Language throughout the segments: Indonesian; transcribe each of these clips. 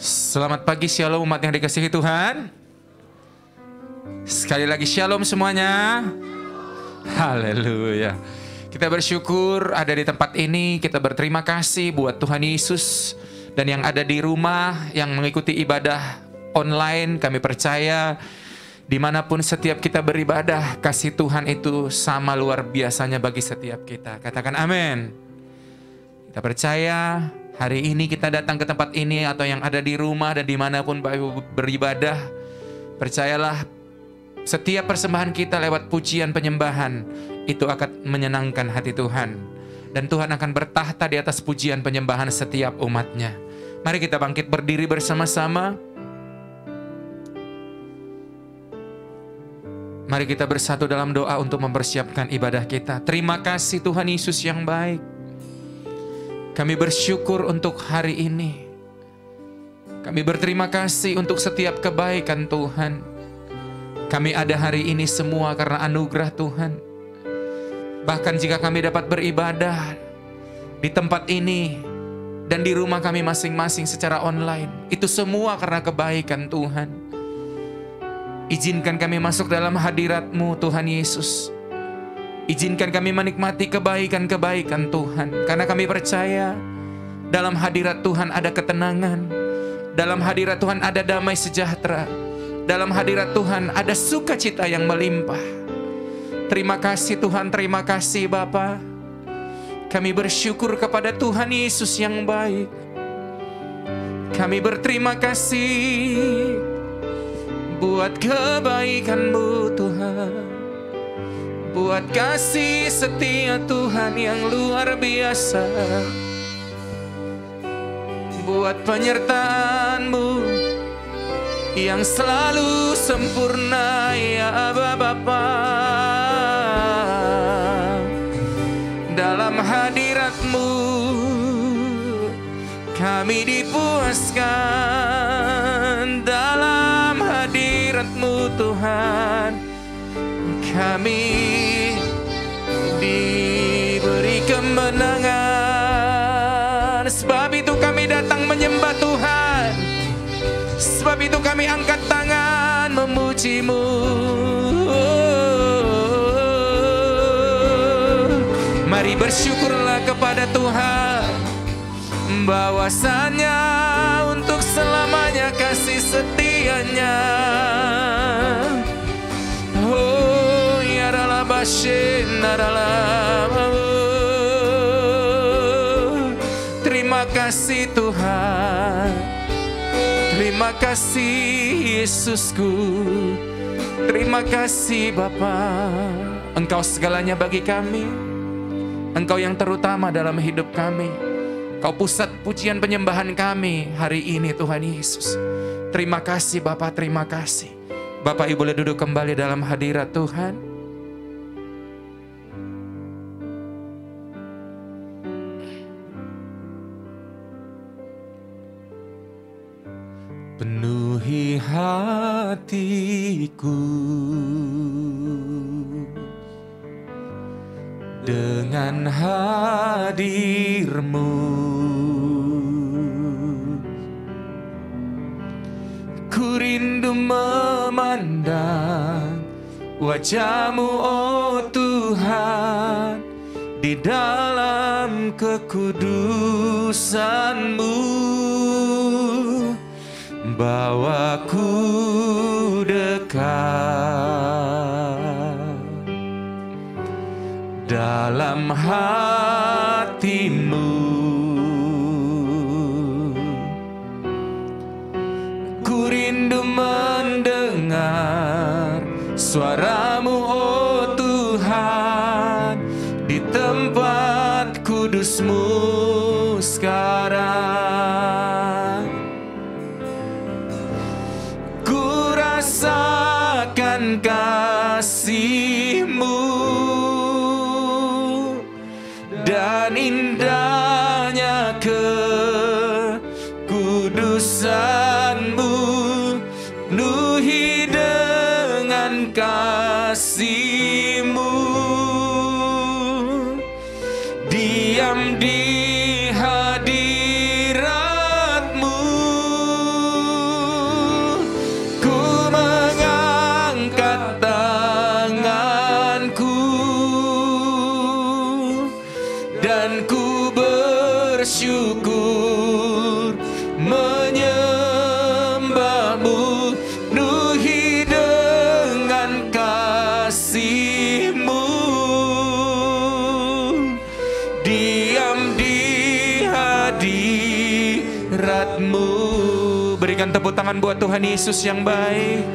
Selamat pagi, shalom umat yang dikasihi Tuhan. Sekali lagi shalom semuanya. Haleluya. Kita bersyukur ada di tempat ini. Kita berterima kasih buat Tuhan Yesus. Dan yang ada di rumah, yang mengikuti ibadah online, kami percaya dimanapun setiap kita beribadah, kasih Tuhan itu sama luar biasanya bagi setiap kita. Katakan amin. Kita percaya hari ini kita datang ke tempat ini atau yang ada di rumah dan dimanapun Bapak Ibu beribadah, percayalah setiap persembahan kita lewat pujian penyembahan itu akan menyenangkan hati Tuhan. Dan Tuhan akan bertahta di atas pujian penyembahan setiap umatnya. Mari kita bangkit berdiri bersama-sama. Mari kita bersatu dalam doa untuk mempersiapkan ibadah kita. Terima kasih Tuhan Yesus yang baik. Kami bersyukur untuk hari ini. Kami berterima kasih untuk setiap kebaikan Tuhan. Kami ada hari ini semua karena anugerah Tuhan. Bahkan jika kami dapat beribadah di tempat ini dan di rumah kami masing-masing secara online, itu semua karena kebaikan Tuhan. Izinkan kami masuk dalam hadirat-Mu Tuhan Yesus. Izinkan kami menikmati kebaikan-kebaikan Tuhan. Karena kami percaya dalam hadirat Tuhan ada ketenangan. Dalam hadirat Tuhan ada damai sejahtera. Dalam hadirat Tuhan ada sukacita yang melimpah. Terima kasih Tuhan, terima kasih Bapa. Kami bersyukur kepada Tuhan Yesus yang baik. Kami berterima kasih buat kebaikan-Mu Tuhan. Buat kasih setia Tuhan yang luar biasa. Buat penyertaan-Mu yang selalu sempurna ya Bapa. Dalam hadirat-Mu kami dipuaskan. Dalam hadirat-Mu Tuhan kami diberi kemenangan. Sebab itu kami datang menyembah Tuhan. Sebab itu kami angkat tangan memuji-Mu. Mari bersyukurlah kepada Tuhan, bahwasannya untuk selamanya kasih setianya. Oh ya adalah terima kasih Tuhan. Terima kasih Yesusku. Terima kasih Bapa. Engkau segalanya bagi kami. Engkau yang terutama dalam hidup kami. Kau pusat pujian penyembahan kami hari ini Tuhan Yesus. Terima kasih Bapa, terima kasih. Bapak Ibu boleh duduk kembali dalam hadirat Tuhan. Penuhi hatiku dengan hadir-Mu. Ku rindu memandang wajah-Mu oh Tuhan, di dalam kekudusan-Mu. Bawaku dekat dalam hati-Mu. Ku rindu mendengar suara-Mu oh Tuhan, di tempat kudus-Mu sekarang. Ku rasakan kasih-Mu dan indahnya kekudusan-Mu, penuhi dengan kasih-Mu. Diam di hadirat-Mu bersyukur menyembahmu, penuhi dengan kasih-Mu, diam di hadirat-Mu. Berikan tepuk tangan buat Tuhan Yesus yang baik.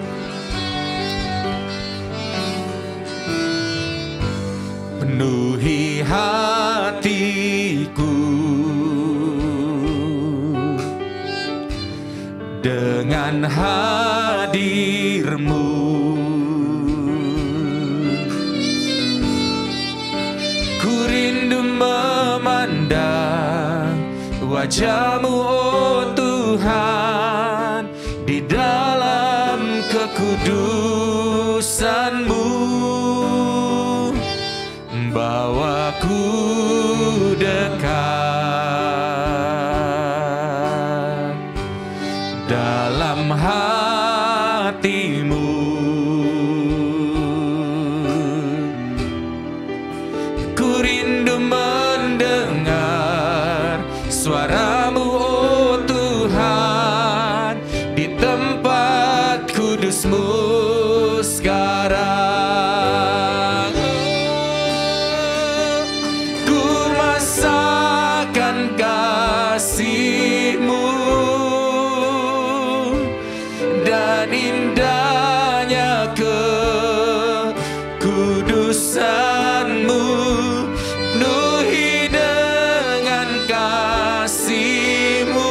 Penuhi hatiku dengan hadir-Mu, ku rindu memandang wajah-Mu, oh Tuhan, di dalam kekudusan-Mu. Bawaku dekat dalam hati-Mu, ku rindu mendengar suara-Mu, oh Tuhan, di tempat kudus-Mu sekarang. Kasih-Mu dan indahnya kekudusan-Mu, penuhi dengan kasih-Mu,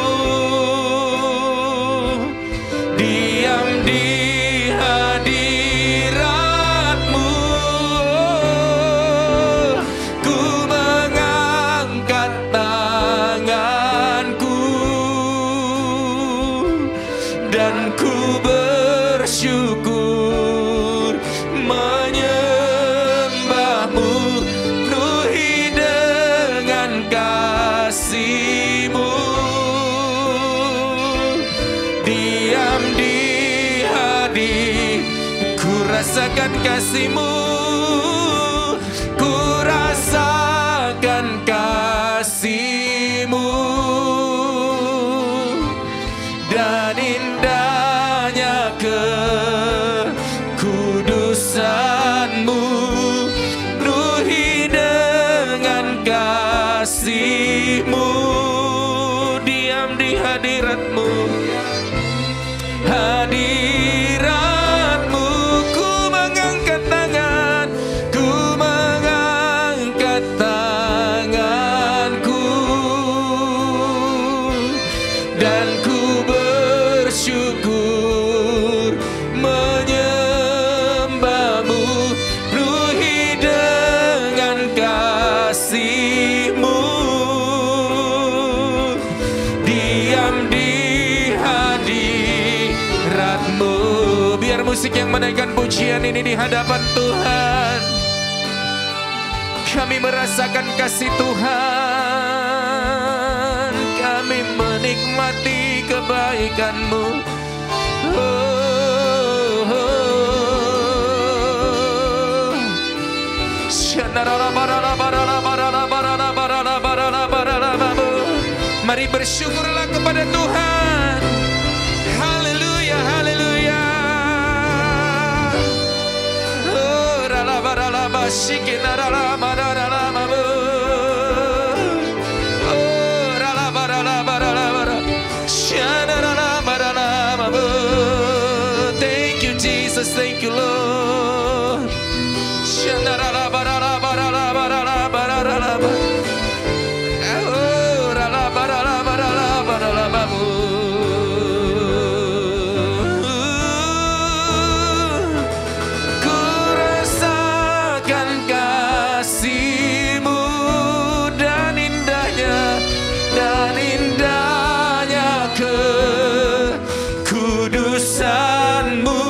diam di hadirat-Mu, ku mengangkat dan ku bersyukur menyembah-Mu, penuhi dengan kasih-Mu, diam di hadirat. Ku rasakan kasih-Mu, ku rasakan kasih-Mu dan indahnya kekudusan-Mu, penuhi dengan kasih-Mu, diam di hadirat-Mu, hadirat-Mu, ku mengangkat tangan, ku mengangkat tanganku dan ku bersyukur menyembah-Mu, penuhi dengan kasih-Mu, diam di hadirat-Mu. Biar musik yang menaikkan pujian ini di hadapan Tuhan, kami merasakan kasih Tuhan, kami menikmati kebaikan-Mu. Mari bersyukurlah kepada Tuhan. Haleluya, haleluya. Thank you, Jesus. Thank you, Lord. Ku rasakan kasih-Mu dan indahnya kekudusan-Mu,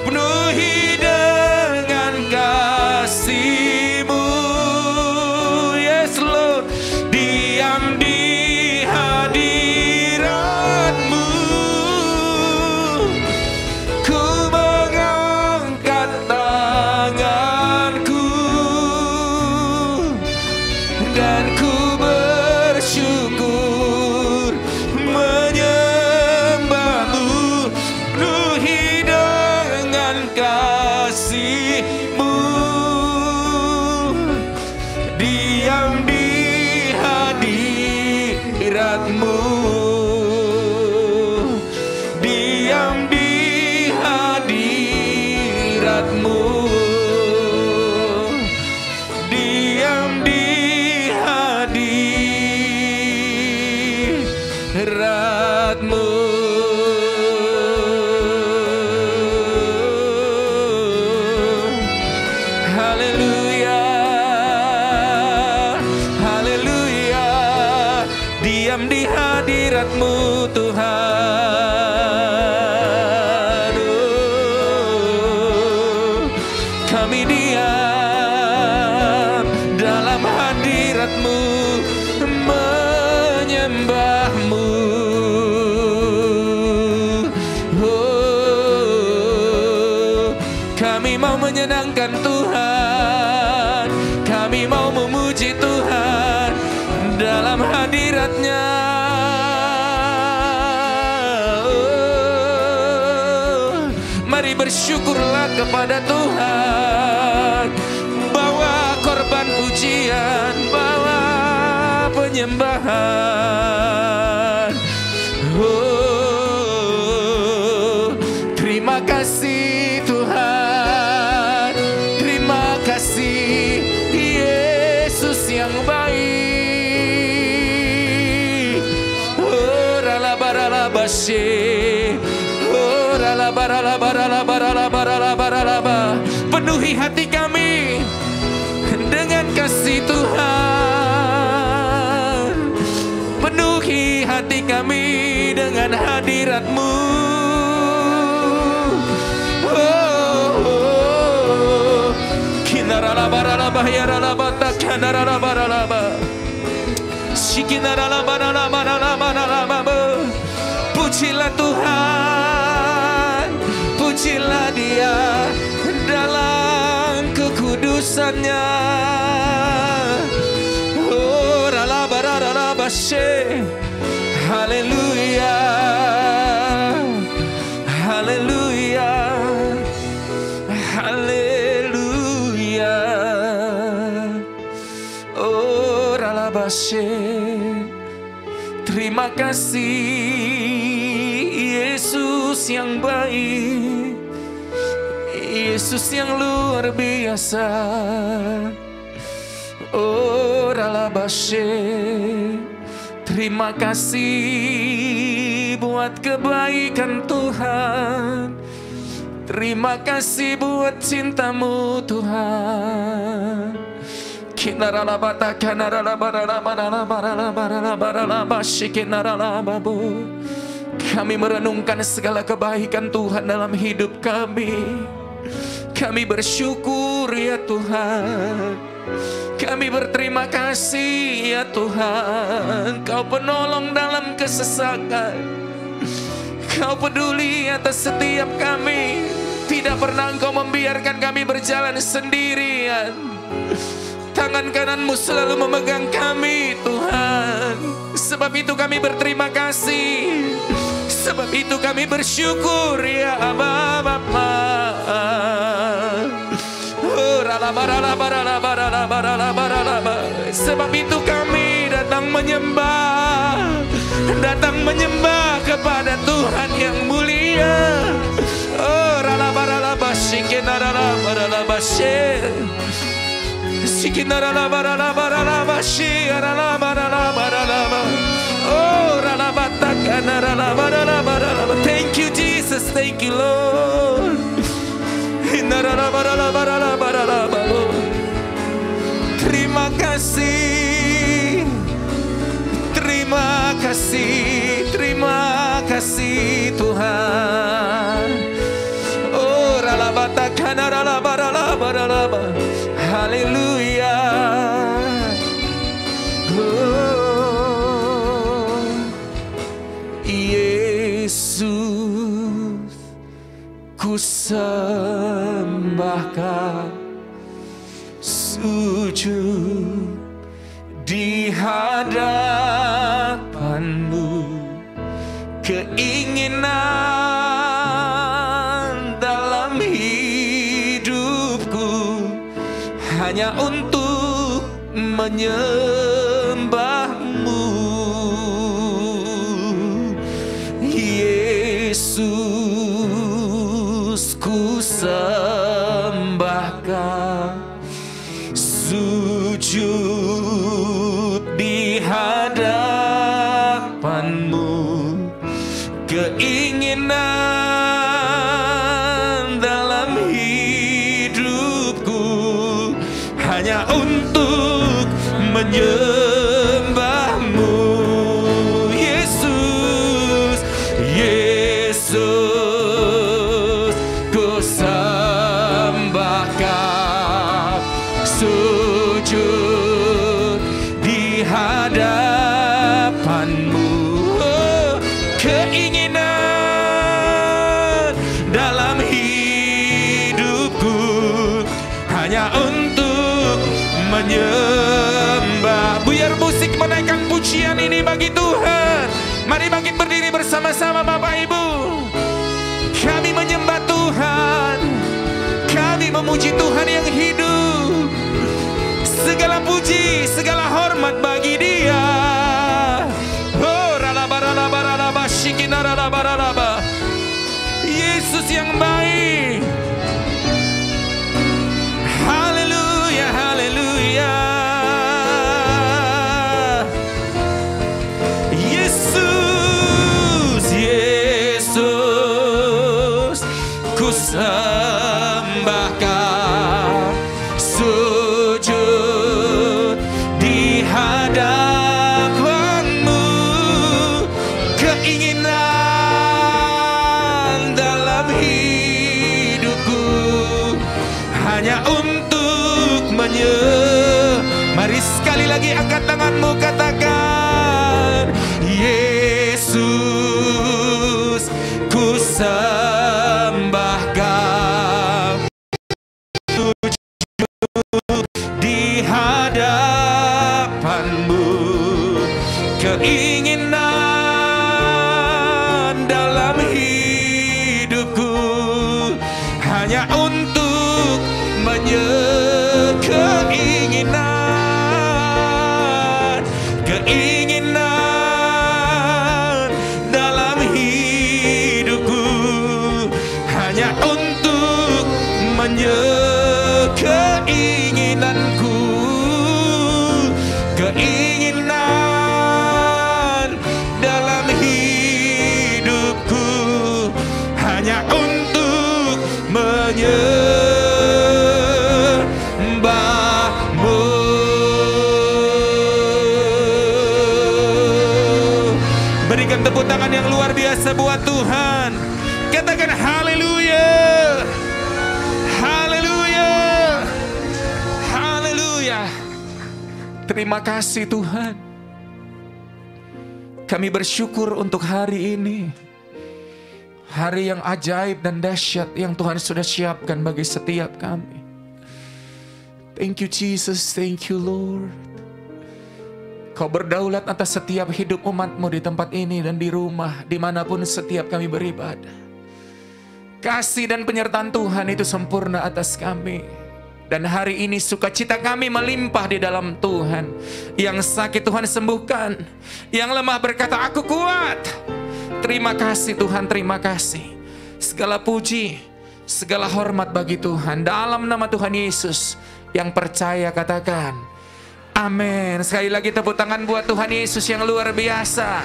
penuhi dengan kasih. hadirat-Mu, diam di hadirat-Mu, diam di hadirat-Mu. Haleluya, haleluya, diam di hadirat-Mu Tuhan. Kami diam dalam hadirat-Mu, menyembah-Mu. Kami mau menyenangkan Tuhan, kami mau memuji Tuhan dalam hadirat-Nya. Mari bersyukurlah kepada Tuhan, bawa korban pujian, bawa penyembahan. Terima kasih Tuhan, terima kasih Yesus yang baik. Penuhi hati kami dengan kasih Tuhan, penuhi hati kami dengan hadirat-Mu. Pujilah Tuhan, pujilah Dia dalam kekudusannya. Haleluya, haleluya, haleluya. Oh, ralabashe. Terima kasih Yesus yang baik, Yesus yang luar biasa. Oh, ralabashe. Terima kasih buat kebaikan Tuhan, terima kasih buat cinta-Mu Tuhan. Kami merenungkan segala kebaikan Tuhan dalam hidup kami. Kami bersyukur ya Tuhan, kami berterima kasih ya Tuhan. Kau penolong dalam kesesakan, Kau peduli atas setiap kami. Tidak pernah Engkau membiarkan kami berjalan sendirian. Tangan kanan-Mu selalu memegang kami Tuhan. Sebab itu kami berterima kasih, sebab itu kami bersyukur ya Bapa. Sebab itu kami datang menyembah kepada Tuhan yang mulia. Oh, thank you Jesus, thank you Lord. Terima kasih, terima kasih, terima kasih Tuhan. Oh, haleluya. Oh, Yesus, ku sembahkan, sujud di hadapan-Mu. Keinginan dalam hidupku hanya untuk menyembah-Mu. keinginan dalam hidupku hanya untuk menyembahmu. Yesus, Yesus, ku sembahkan, sujud di hadapanmu. Keinginan dalam hidupku hanya untuk menyembah. Biar musik menaikkan pujian ini bagi Tuhan. Mari bangkit berdiri bersama-sama Bapak Ibu. Kami menyembah Tuhan, kami memuji Tuhan yang hidup. Segala puji, segala hormat bagi Dia. Oh, ralabaralabaralaba, shikinaralabaralaba. Yesus yang baik. Haleluya, haleluya. Yesus, Yesus, ku sembahkan, sujud di hadapanmu. Keinginan dalam hidupku hanya untuk Mari sekali lagi angkat tanganmu, katakan, Yesus, ku sembahkan, di hadapanmu. Keinginan dalam hidupku hanya untuk keinginan dalam hidupku hanya untuk keinginanku, keinginan dalam hidupku hanya untuk menyembahmu. Berikan tepuk tangan yang luar biasa buat Tuhan. Katakan haleluya, haleluya, haleluya. Terima kasih Tuhan. Kami bersyukur untuk hari ini. Hari yang ajaib dan dahsyat yang Tuhan sudah siapkan bagi setiap kami. Thank you Jesus, thank you Lord. Kau berdaulat atas setiap hidup umat-Mu di tempat ini dan di rumah, dimanapun setiap kami beribadah. Kasih dan penyertaan Tuhan itu sempurna atas kami. Dan hari ini sukacita kami melimpah di dalam Tuhan. Yang sakit Tuhan sembuhkan, yang lemah berkata, aku kuat. Terima kasih Tuhan, terima kasih. Segala puji, segala hormat bagi Tuhan. Dalam nama Tuhan Yesus, yang percaya katakan, amin. Sekali lagi tepuk tangan buat Tuhan Yesus yang luar biasa.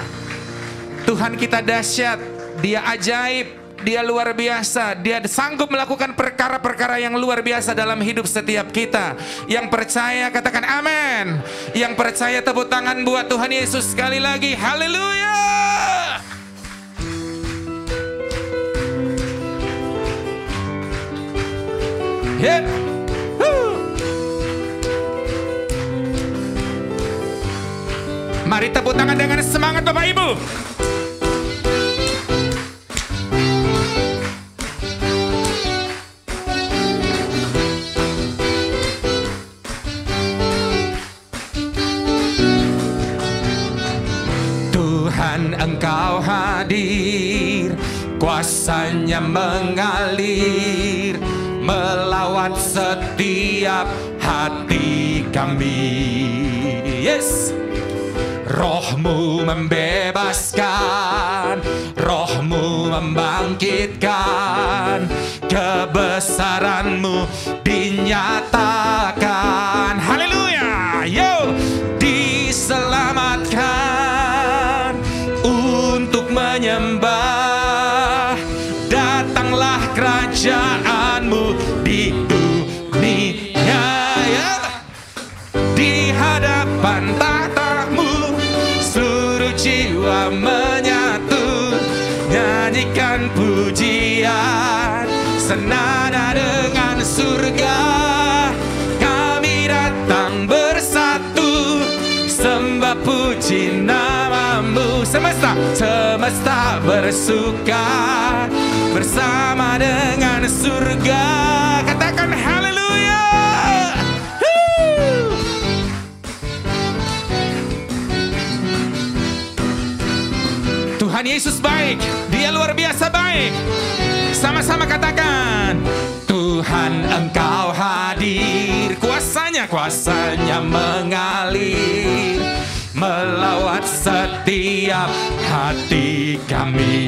Tuhan kita dahsyat, Dia ajaib, Dia luar biasa. Dia sanggup melakukan perkara-perkara yang luar biasa dalam hidup setiap kita. Yang percaya katakan amin. Yang percaya tepuk tangan buat Tuhan Yesus sekali lagi. Haleluya. Yeah. Mari tepuk tangan dengan semangat Bapak Ibu. Tuhan Engkau hadir, kuasanya mengalir, melawat setiap hati kami. Yes. Roh-Mu membebaskan, Roh-Mu membangkitkan, kebesaran-Mu dinyatakan. Haleluya. Yo, diselamatkan untuk menyembah kerajaanmu di dunia, ya. Di hadapan tahtamu seluruh jiwa menyatu, nyanyikan pujian senada dengan surga. Kami datang bersatu, sembah puji namamu. Semesta bersuka bersama dengan surga. Katakan haleluya. Tuhan Yesus baik, Dia luar biasa baik. Sama-sama katakan, Tuhan Engkau hadir, kuasanya mengalir melawat setiap hati kami.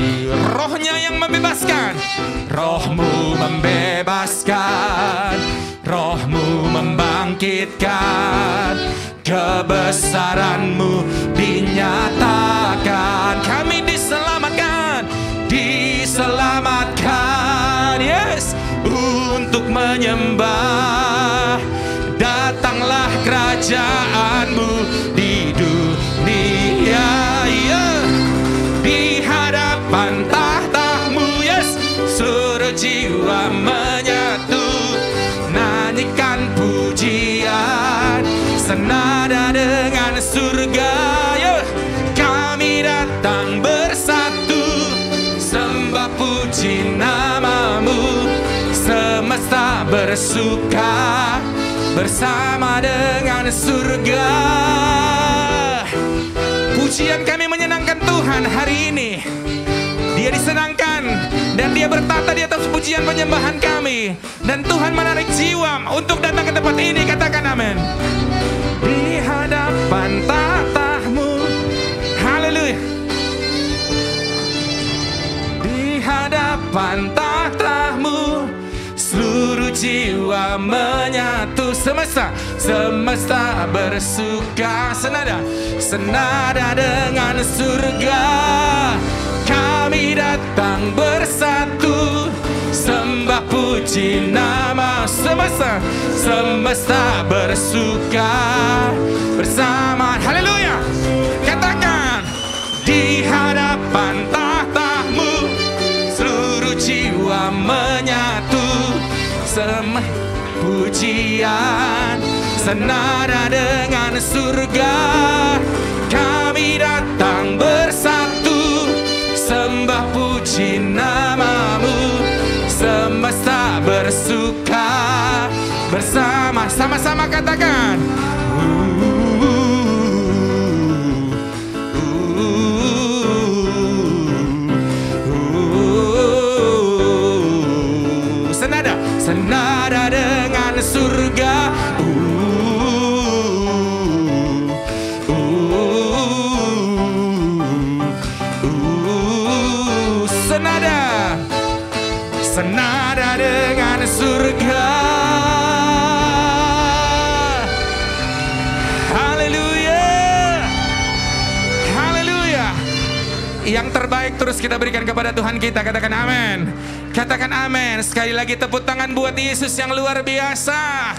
Rohnya yang membebaskan, Rohmu membebaskan, Rohmu membangkitkan, kebesaranmu dinyatakan. Kami diselamatkan, yes, untuk menyembah. Datanglah kerajaanmu di dunia, yeah. Di hadapan tahtamu, yes, seluruh jiwa menyatu, nyanyikan pujian senada dengan surga, yeah. Kami datang bersatu, sembah puji namamu. Semesta bersuka bersama dengan surga. Pujian kami menyenangkan Tuhan hari ini. Dia disenangkan dan Dia bertata di atas pujian penyembahan kami. Dan Tuhan menarik jiwa untuk datang ke tempat ini. Katakan amin. Di hadapan tahtamu, haleluya. Di hadapan tahtamu seluruh jiwa menyatu. Semesta bersuka senada dengan surga. Kami datang bersatu, sembah puji nama. Semesta bersuka bersama, haleluya. Katakan, di hadapan tahtamu seluruh jiwa menyatu, sembah pujian senada dengan surga. Kami datang bersatu, sembah puji namamu. Semesta bersuka bersama, sama-sama katakan, senada dengan surga. Senada dengan surga. Haleluya, haleluya. Yang terbaik terus kita berikan kepada Tuhan kita. Katakan amin. Katakan amin. Sekali lagi tepuk tangan buat Yesus yang luar biasa.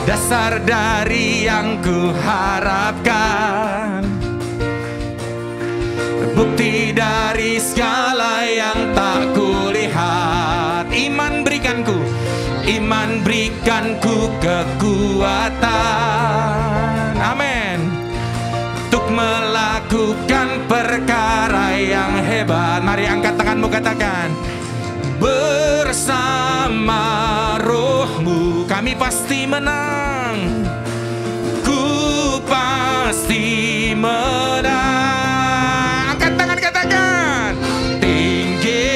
Dasar dari yang ku harapkan, bukti dari segala yang tak kulihat. Iman berikanku kekuatan, amin, untuk melakukan perkara yang hebat. Mari angkat tanganmu, katakan, bersama Rohmu kami pasti menang. Ku pasti menang. Angkat tangan, katakan, tinggi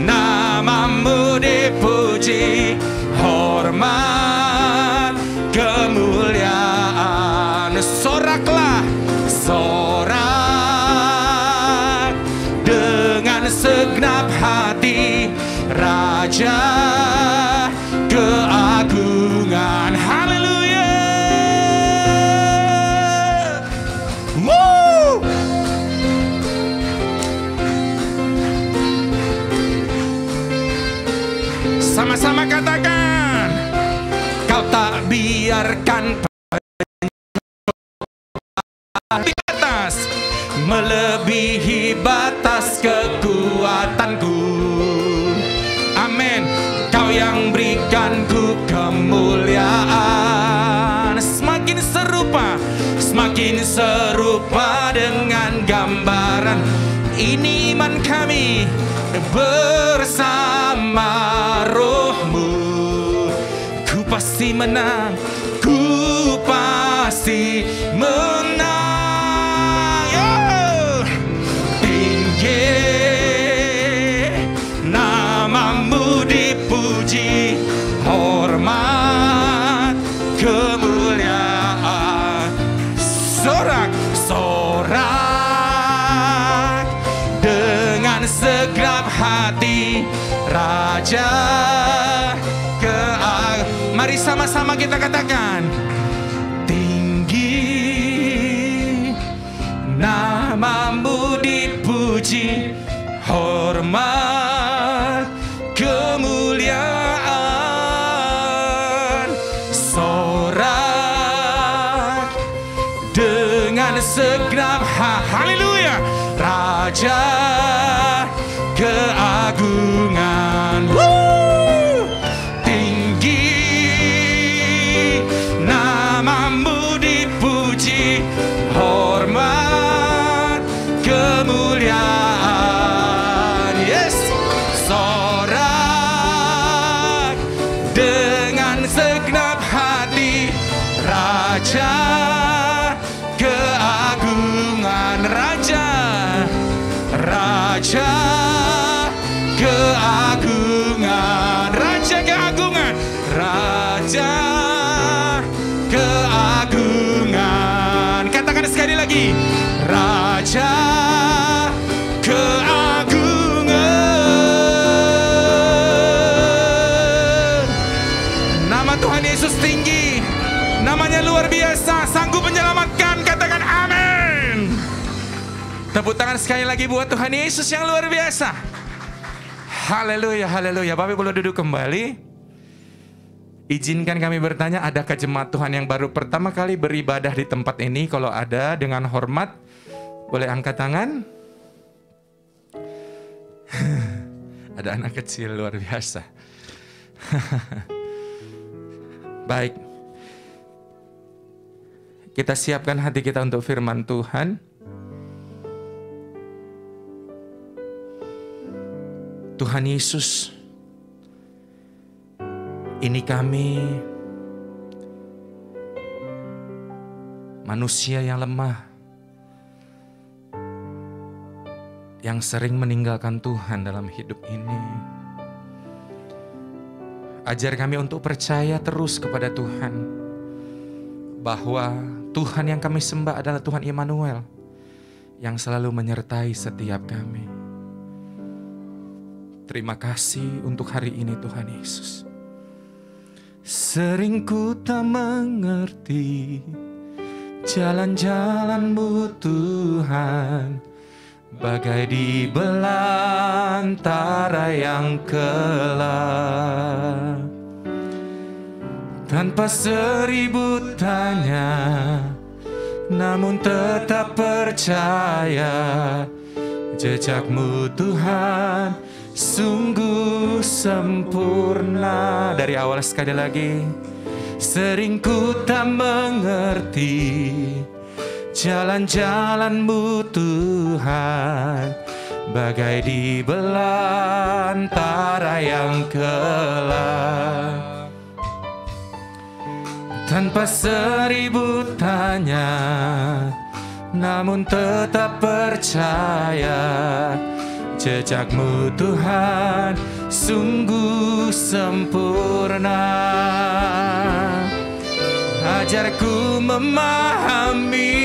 namamu dipuji, hormat kemuliaan. Soraklah, sorak dengan segenap hati, Raja keagungan. Haleluya. Sama-sama katakan, Kau tak biarkan di atas melebihi batas kekuatanku. Amin. Kau yang berikanku kemuliaan, semakin serupa dengan gambaran ini. Iman kami bersama Roh-Mu. Ku pasti menang, ku pasti menang. Namamu dipuji, hormat, kemuliaan. Sorak-sorak dengan segenap hati, Raja Mari sama-sama kita katakan, tinggi namamu dipuji, hormat, kemuliaan. Sorak dengan segenap haleluya, Raja keagungan. Tinggi namamu dipuji, hormat, kemuliaan. Yes. Sorak dengan segenap hati, Raja keagungan. Raja keagungan. Raja keagungan. Raja keagungan. Katakan sekali lagi, Raja keagungan. Nama Tuhan Yesus tinggi, namanya luar biasa, sanggup menyelamatkan. Katakan amin. Tepuk tangan sekali lagi buat Tuhan Yesus yang luar biasa. Haleluya, haleluya. Bapak boleh duduk kembali. Izinkan kami bertanya, adakah jemaat Tuhan yang baru pertama kali beribadah di tempat ini? Kalau ada, dengan hormat boleh angkat tangan. Ada anak kecil luar biasa. Baik, kita siapkan hati kita untuk firman Tuhan. Tuhan Yesus, ini kami manusia yang lemah, yang sering meninggalkan Tuhan dalam hidup ini. Ajar kami untuk percaya terus kepada Tuhan, bahwa Tuhan yang kami sembah adalah Tuhan Immanuel, yang selalu menyertai setiap kami. Terima kasih untuk hari ini Tuhan Yesus. Sering ku tak mengerti jalan-jalan-Mu Tuhan, bagai di belantara yang gelap. Tanpa seribu tanya, namun tetap percaya, jejak-Mu Tuhan sungguh sempurna. Dari awal sekali lagi, sering ku tak mengerti jalan-jalan-Mu Tuhan, bagai di belantara yang gelap. Tanpa seribu tanya, namun tetap percaya, jejak-Mu Tuhan sungguh sempurna. Ajarku memahami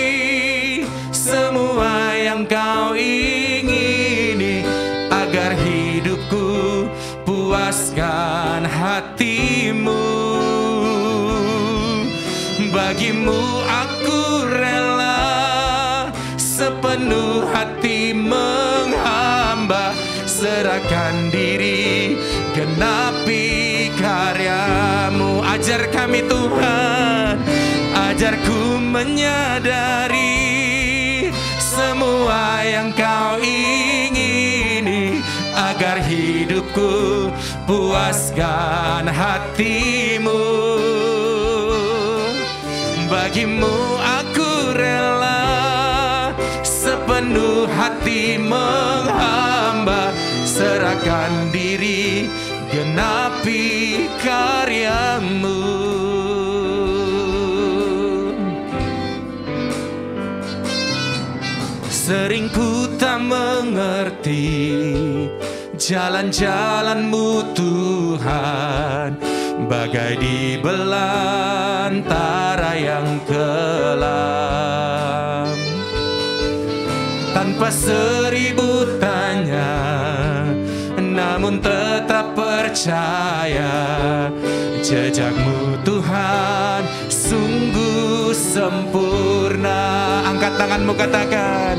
semua yang Kau ingini, agar hidupku puaskan hati-Mu. Bagimu aku rela sepenuh hati menghamba, serahkan diri, genapi Ajar kami Tuhan, ajarku menyadari semua yang Kau ingini, agar hidupku puaskan hati-Mu. Bagimu aku rela sepenuh hati menghamba, serahkan diri genapi karya-Mu. Sering ku tak mengerti jalan-jalan-Mu Tuhan, bagai di belantara yang kelam. Tanpa seribu tanya, namun tetap percaya, jejak-Mu Tuhan sungguh sempurna. Angkat tanganmu, katakan,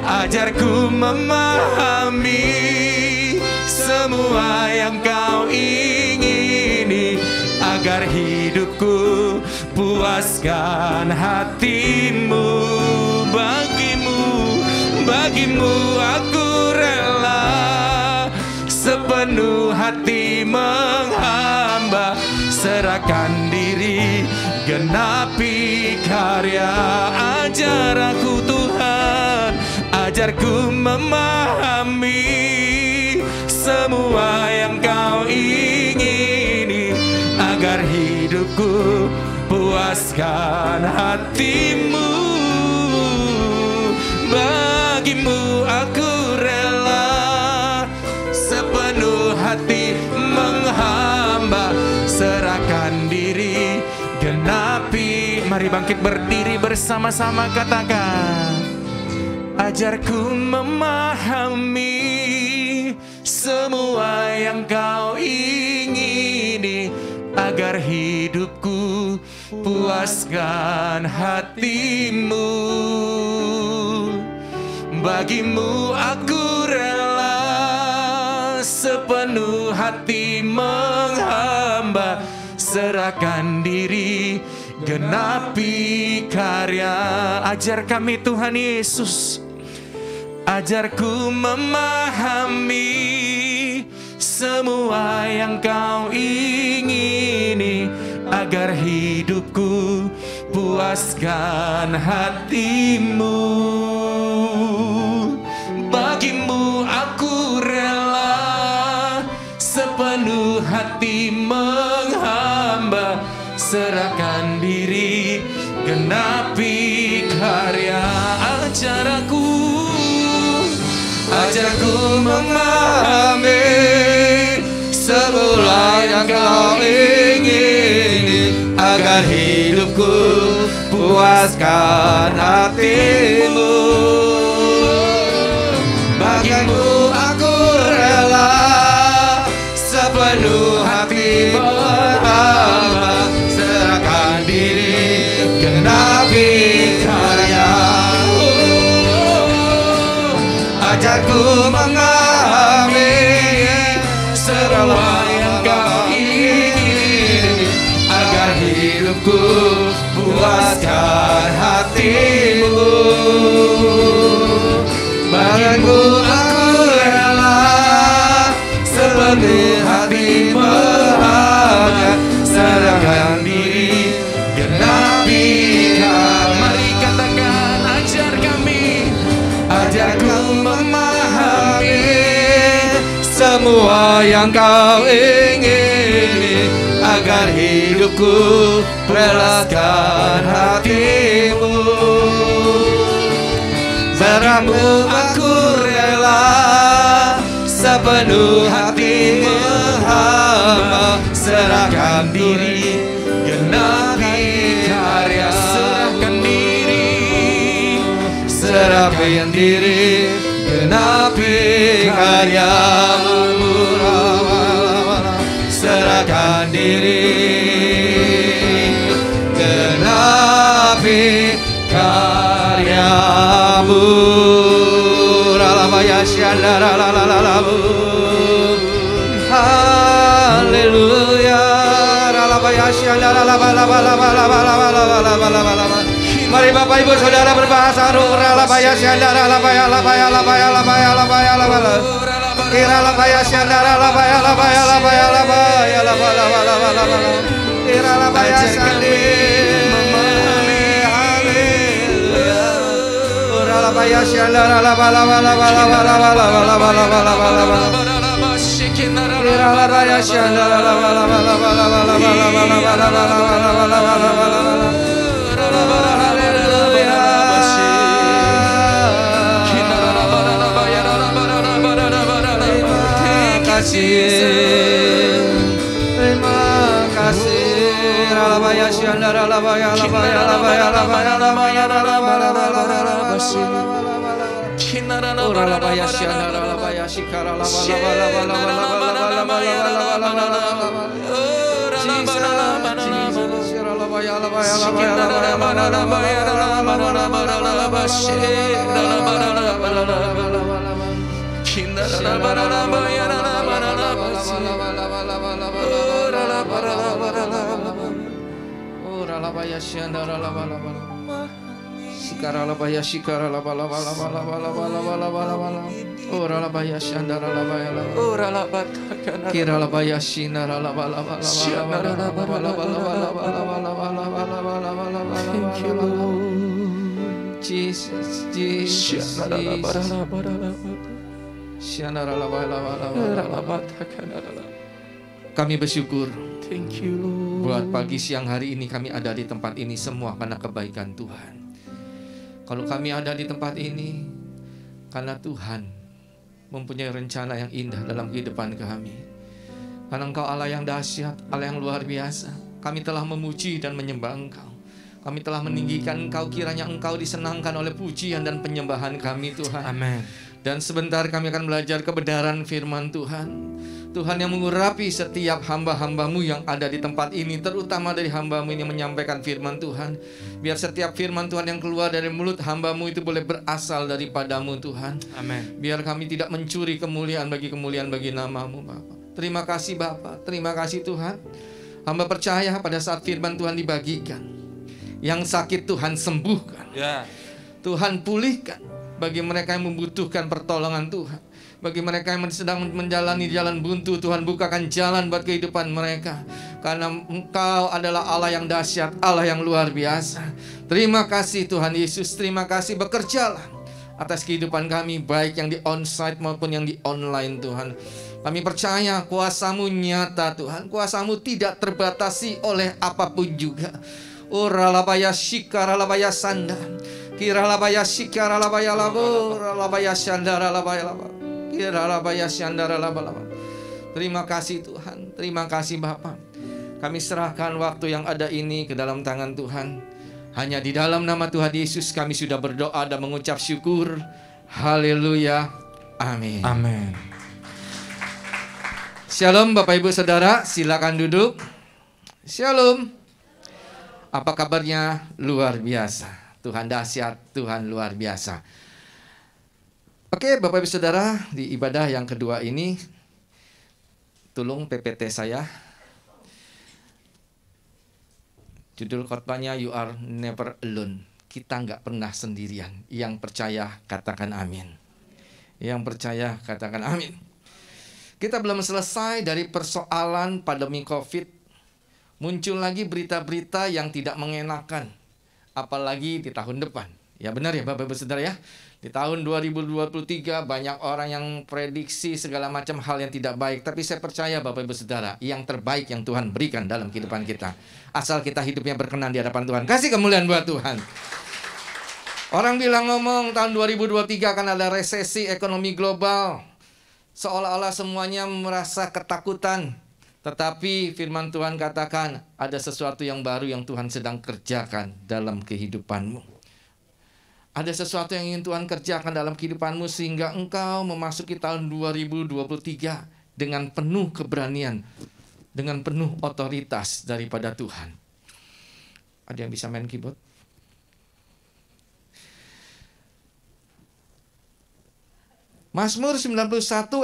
ajarku memahami semua yang Kau ingini, agar hidupku puaskan hati-Mu. Bagimu aku rela sepenuh hati menghamba, serahkan diri genapi karya. Ajar aku Tuhan, ajarku memahami semua yang Kau ingini, agar hidupku puaskan hati-Mu. Bagimu aku rela sepenuh hati menghamba, serahkan diri genapi. Mari bangkit berdiri bersama-sama, katakan, ajarku memahami semua yang Kau ingini, agar hidupku puaskan hati-Mu. Bagimu aku rela sepenuh hati menghamba, serahkan diri genapi karya. Ajar kami Tuhan Yesus, ajarku memahami semua yang Kau ingini, agar hidupku puaskan hati-Mu. Bagimu aku rela sepenuh hati menghamba, serahkan diri genapi karya. Ajarku memahami semua yang Kau ingini, agar hidupku puaskan hati-Mu. Bagimu aku rela sepenuh hati menghamba, serahkan diri genapi karya. Ajarku mengalami semua yang Kau ingini, agar hidupku puaskan hati-Mu. Bagimu aku rela sepenuh hati menghamba, serahkan diri genapi karya. Mari katakan, ajar kami, ajarku memahami semua yang Kau ingini, agar hidupku relakan hati-Mu. Padamu aku rela sepenuh hati menghamba, serahkan diri genapi karya. Serahkan diri genapi karya-Mu. Serahkan diri genapi karya-Mu. Haleluya. Mari Bapak Ibu Saudara berbahasa Ralabaya Syandara Labaya Labaya Labaya Labaya Labaya Labaya Kira Labaya Syandara Labaya Labaya Labaya Labaya Labaya Labaya Kira Labaya Syandara Haleluya Ralabaya Syandara Labaya Labaya Labaya Labaya Labaya Kira Labaya Syandara Labaya Labaya Labaya Terima kasih Ralabaya Syandara Labaya Labaya Labaya Labaya Labaya Ralabaya Syandara Labaya Shikara Labaya Kami bersyukur buat pagi siang hari ini kami ada di tempat ini semua karena kebaikan Tuhan. Kalau kami ada di tempat ini karena Tuhan mempunyai rencana yang indah dalam kehidupan kami. Karena Engkau Allah yang dahsyat, Allah yang luar biasa. Kami telah memuji dan menyembah Engkau. Kami telah meninggikan Engkau, kiranya Engkau disenangkan oleh pujian dan penyembahan kami Tuhan. Amin. Dan sebentar kami akan belajar kebenaran firman Tuhan. Tuhan yang mengurapi setiap hamba-hambamu yang ada di tempat ini, terutama dari hambamu ini menyampaikan firman Tuhan. Biar setiap firman Tuhan yang keluar dari mulut hambamu itu boleh berasal daripadamu Tuhan. Amin. Biar kami tidak mencuri kemuliaan bagi namamu Bapa. Terima kasih Bapa, terima kasih Tuhan. Hamba percaya pada saat firman Tuhan dibagikan, yang sakit Tuhan sembuhkan, Tuhan pulihkan. Bagi mereka yang membutuhkan pertolongan Tuhan, bagi mereka yang sedang menjalani jalan buntu, Tuhan bukakan jalan buat kehidupan mereka. Karena Engkau adalah Allah yang dahsyat, Allah yang luar biasa. Terima kasih Tuhan Yesus, terima kasih, bekerjalah atas kehidupan kami, baik yang di onsite maupun yang di online Tuhan. Kami percaya kuasa-Mu nyata Tuhan, kuasa-Mu tidak terbatasi oleh apapun juga. Uralabaya shikara labaya sanda, kira labaya shikara labaya labur, labaya shandara labaya labur, kira labaya shandara labaya labur. Terima kasih Tuhan, terima kasih Bapa. Kami serahkan waktu yang ada ini ke dalam tangan Tuhan. Hanya di dalam nama Tuhan Yesus kami sudah berdoa dan mengucap syukur. Haleluya, amin. Amin. Shalom Bapak Ibu Saudara, silakan duduk. Shalom. Apa kabarnya? Luar biasa. Tuhan dahsyat, Tuhan luar biasa. Oke Bapak Ibu Saudara, di ibadah yang kedua ini, tolong PPT saya. Judul khotbahnya You Are Never Alone. Kita nggak pernah sendirian. Yang percaya katakan amin. Yang percaya katakan amin. Kita belum selesai dari persoalan pandemi COVID. Muncul lagi berita-berita yang tidak mengenakan, apalagi di tahun depan. Ya benar ya Bapak Ibu Saudara ya. Di tahun 2023 banyak orang yang prediksi segala macam hal yang tidak baik. Tapi saya percaya Bapak Ibu Saudara, yang terbaik yang Tuhan berikan dalam kehidupan kita. Asal kita hidupnya berkenan di hadapan Tuhan. Kasih kemuliaan buat Tuhan. Orang bilang ngomong tahun 2023 akan ada resesi ekonomi global. Seolah-olah semuanya merasa ketakutan. Tetapi firman Tuhan katakan ada sesuatu yang baru yang Tuhan sedang kerjakan dalam kehidupanmu. Ada sesuatu yang ingin Tuhan kerjakan dalam kehidupanmu sehingga engkau memasuki tahun 2023 dengan penuh keberanian, dengan penuh otoritas daripada Tuhan. Ada yang bisa main keyboard? Mazmur 91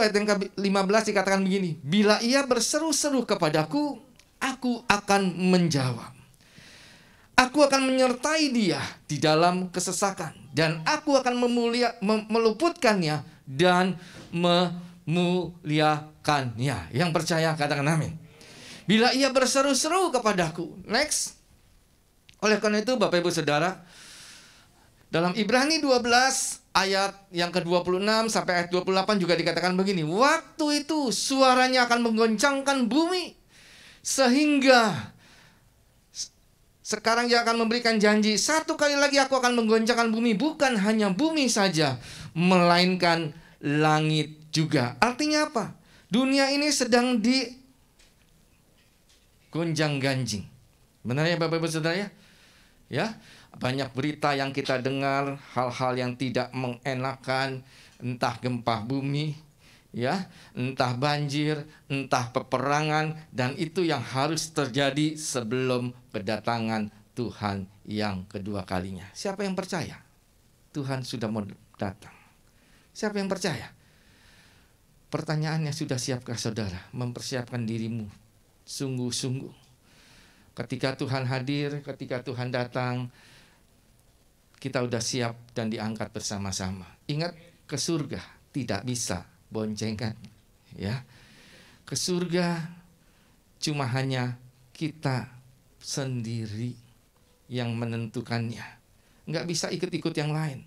ayat yang ke-15 dikatakan begini, bila ia berseru-seru kepadaku, aku akan menjawab. Aku akan menyertai dia di dalam kesesakan. Dan aku akan meluputkannya dan memuliakannya. Yang percaya katakan amin. Bila ia berseru-seru kepadaku. Next. Oleh karena itu Bapak Ibu Saudara, dalam Ibrani 12 ayat yang ke-26 sampai ayat 28 juga dikatakan begini. Waktu itu suaranya akan menggoncangkan bumi. Sehingga sekarang dia akan memberikan janji, satu kali lagi aku akan menggoncangkan bumi. Bukan hanya bumi saja, melainkan langit juga. Artinya apa? Dunia ini sedang digonjang-ganjing. Benar ya Bapak Ibu Saudara ya? Ya, banyak berita yang kita dengar, hal-hal yang tidak mengenakan, entah gempa bumi, ya, entah banjir, entah peperangan, dan itu yang harus terjadi sebelum kedatangan Tuhan yang kedua kalinya. Siapa yang percaya? Tuhan sudah mau datang. Siapa yang percaya? Pertanyaannya, sudah siapkah saudara mempersiapkan dirimu sungguh-sungguh? Ketika Tuhan hadir, ketika Tuhan datang, kita udah siap dan diangkat bersama-sama. Ingat, ke surga tidak bisa boncengan, ya. Ke surga cuma hanya kita sendiri yang menentukannya. Nggak bisa ikut-ikut yang lain.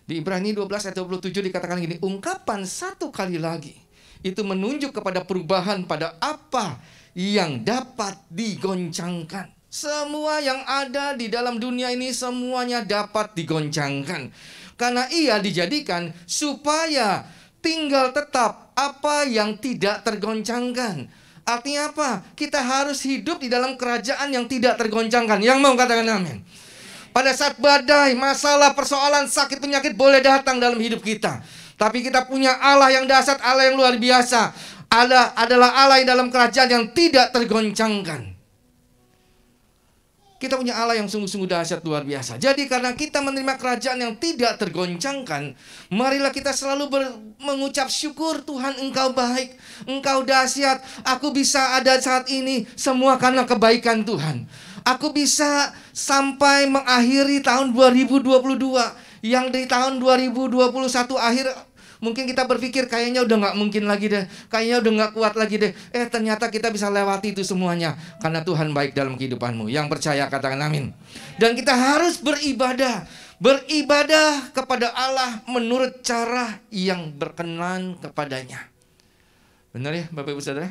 Di Ibrani 12 ayat 27 dikatakan gini, ungkapan satu kali lagi itu menunjuk kepada perubahan pada apa yang dapat digoncangkan. Semua yang ada di dalam dunia ini semuanya dapat digoncangkan. Karena ia dijadikan supaya tinggal tetap apa yang tidak tergoncangkan. Artinya apa? Kita harus hidup di dalam kerajaan yang tidak tergoncangkan. Yang mau katakan amin. Pada saat badai, masalah, persoalan, sakit, penyakit boleh datang dalam hidup kita. Tapi kita punya Allah yang dahsyat, Allah yang luar biasa. Allah adalah Allah yang dalam kerajaan yang tidak tergoncangkan. Kita punya Allah yang sungguh-sungguh dahsyat luar biasa. Jadi karena kita menerima kerajaan yang tidak tergoncangkan, marilah kita selalu mengucap syukur. Tuhan, Engkau baik, Engkau dahsyat. Aku bisa ada saat ini semua karena kebaikan Tuhan. Aku bisa sampai mengakhiri tahun 2022 yang di tahun 2021 akhir. Mungkin kita berpikir kayaknya udah gak mungkin lagi deh, kayaknya udah gak kuat lagi deh. Ternyata kita bisa lewati itu semuanya karena Tuhan baik dalam kehidupanmu. Yang percaya katakan amin. Dan kita harus beribadah kepada Allah menurut cara yang berkenan kepadanya. Benar ya Bapak Ibu Saudara?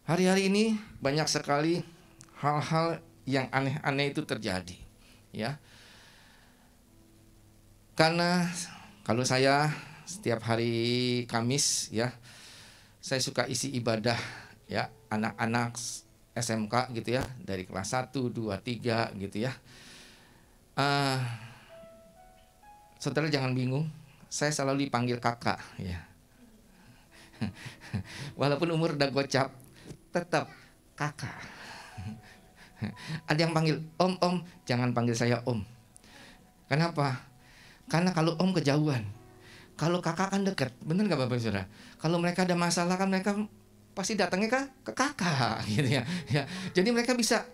Hari-hari ini banyak sekali hal-hal yang aneh-aneh itu terjadi, ya. Karena kalau saya setiap hari Kamis, ya, saya suka isi ibadah, ya, anak-anak SMK gitu ya, dari kelas 1, 2, 3 gitu ya. Saudara jangan bingung, saya selalu dipanggil kakak, ya. Walaupun umur udah gocap, tetap kakak. Ada yang panggil om, jangan panggil saya om. Kenapa? Karena kalau om kejauhan, kalau kakak kan dekat. Benar gak Bapak Saudara? Kalau mereka ada masalah kan mereka pasti datangnya ke kakak gitu ya. Jadi mereka bisa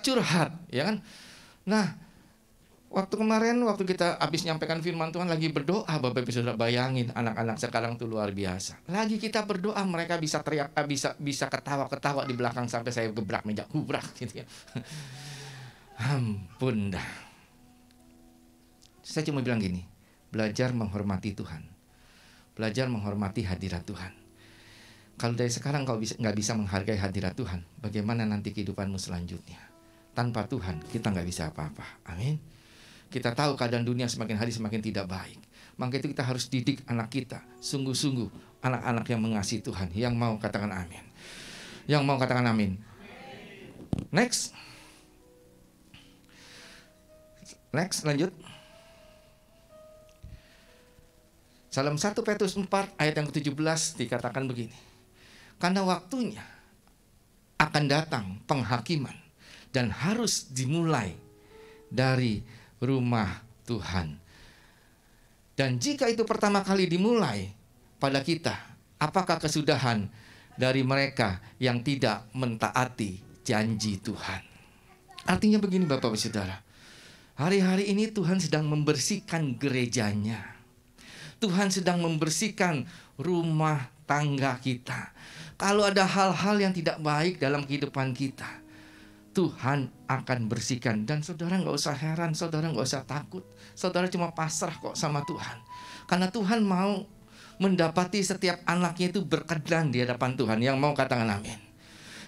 curhat, ya kan? Nah, waktu kita habis nyampaikan firman Tuhan lagi berdoa, Bapak Saudara, bayangin anak-anak sekarang tuh luar biasa. Lagi kita berdoa mereka bisa teriak, bisa ketawa-ketawa di belakang sampai saya gebrak meja, gubrak gitu ya. Ampun dah. Saya cuma bilang gini, belajar menghormati Tuhan, belajar menghormati hadirat Tuhan. Kalau dari sekarang kau nggak bisa menghargai hadirat Tuhan, bagaimana nanti kehidupanmu selanjutnya? Tanpa Tuhan kita nggak bisa apa-apa. Amin. Kita tahu keadaan dunia semakin hari semakin tidak baik. Maka itu kita harus didik anak kita sungguh-sungguh, anak-anak yang mengasihi Tuhan. Yang mau katakan amin. Yang mau katakan amin. Next, lanjut. Salam 1 Petrus 4 ayat yang ke-17 dikatakan begini. Karena waktunya akan datang penghakiman dan harus dimulai dari rumah Tuhan. Dan jika itu pertama kali dimulai pada kita, apakah kesudahan dari mereka yang tidak mentaati janji Tuhan. Artinya begini Bapak Ibu Saudara, hari-hari ini Tuhan sedang membersihkan gerejanya. Tuhan sedang membersihkan rumah tangga kita. Kalau ada hal-hal yang tidak baik dalam kehidupan kita, Tuhan akan bersihkan. Dan saudara nggak usah heran, saudara nggak usah takut. Saudara cuma pasrah kok sama Tuhan. Karena Tuhan mau mendapati setiap anaknya itu berkenan di hadapan Tuhan. Yang mau katakan amin.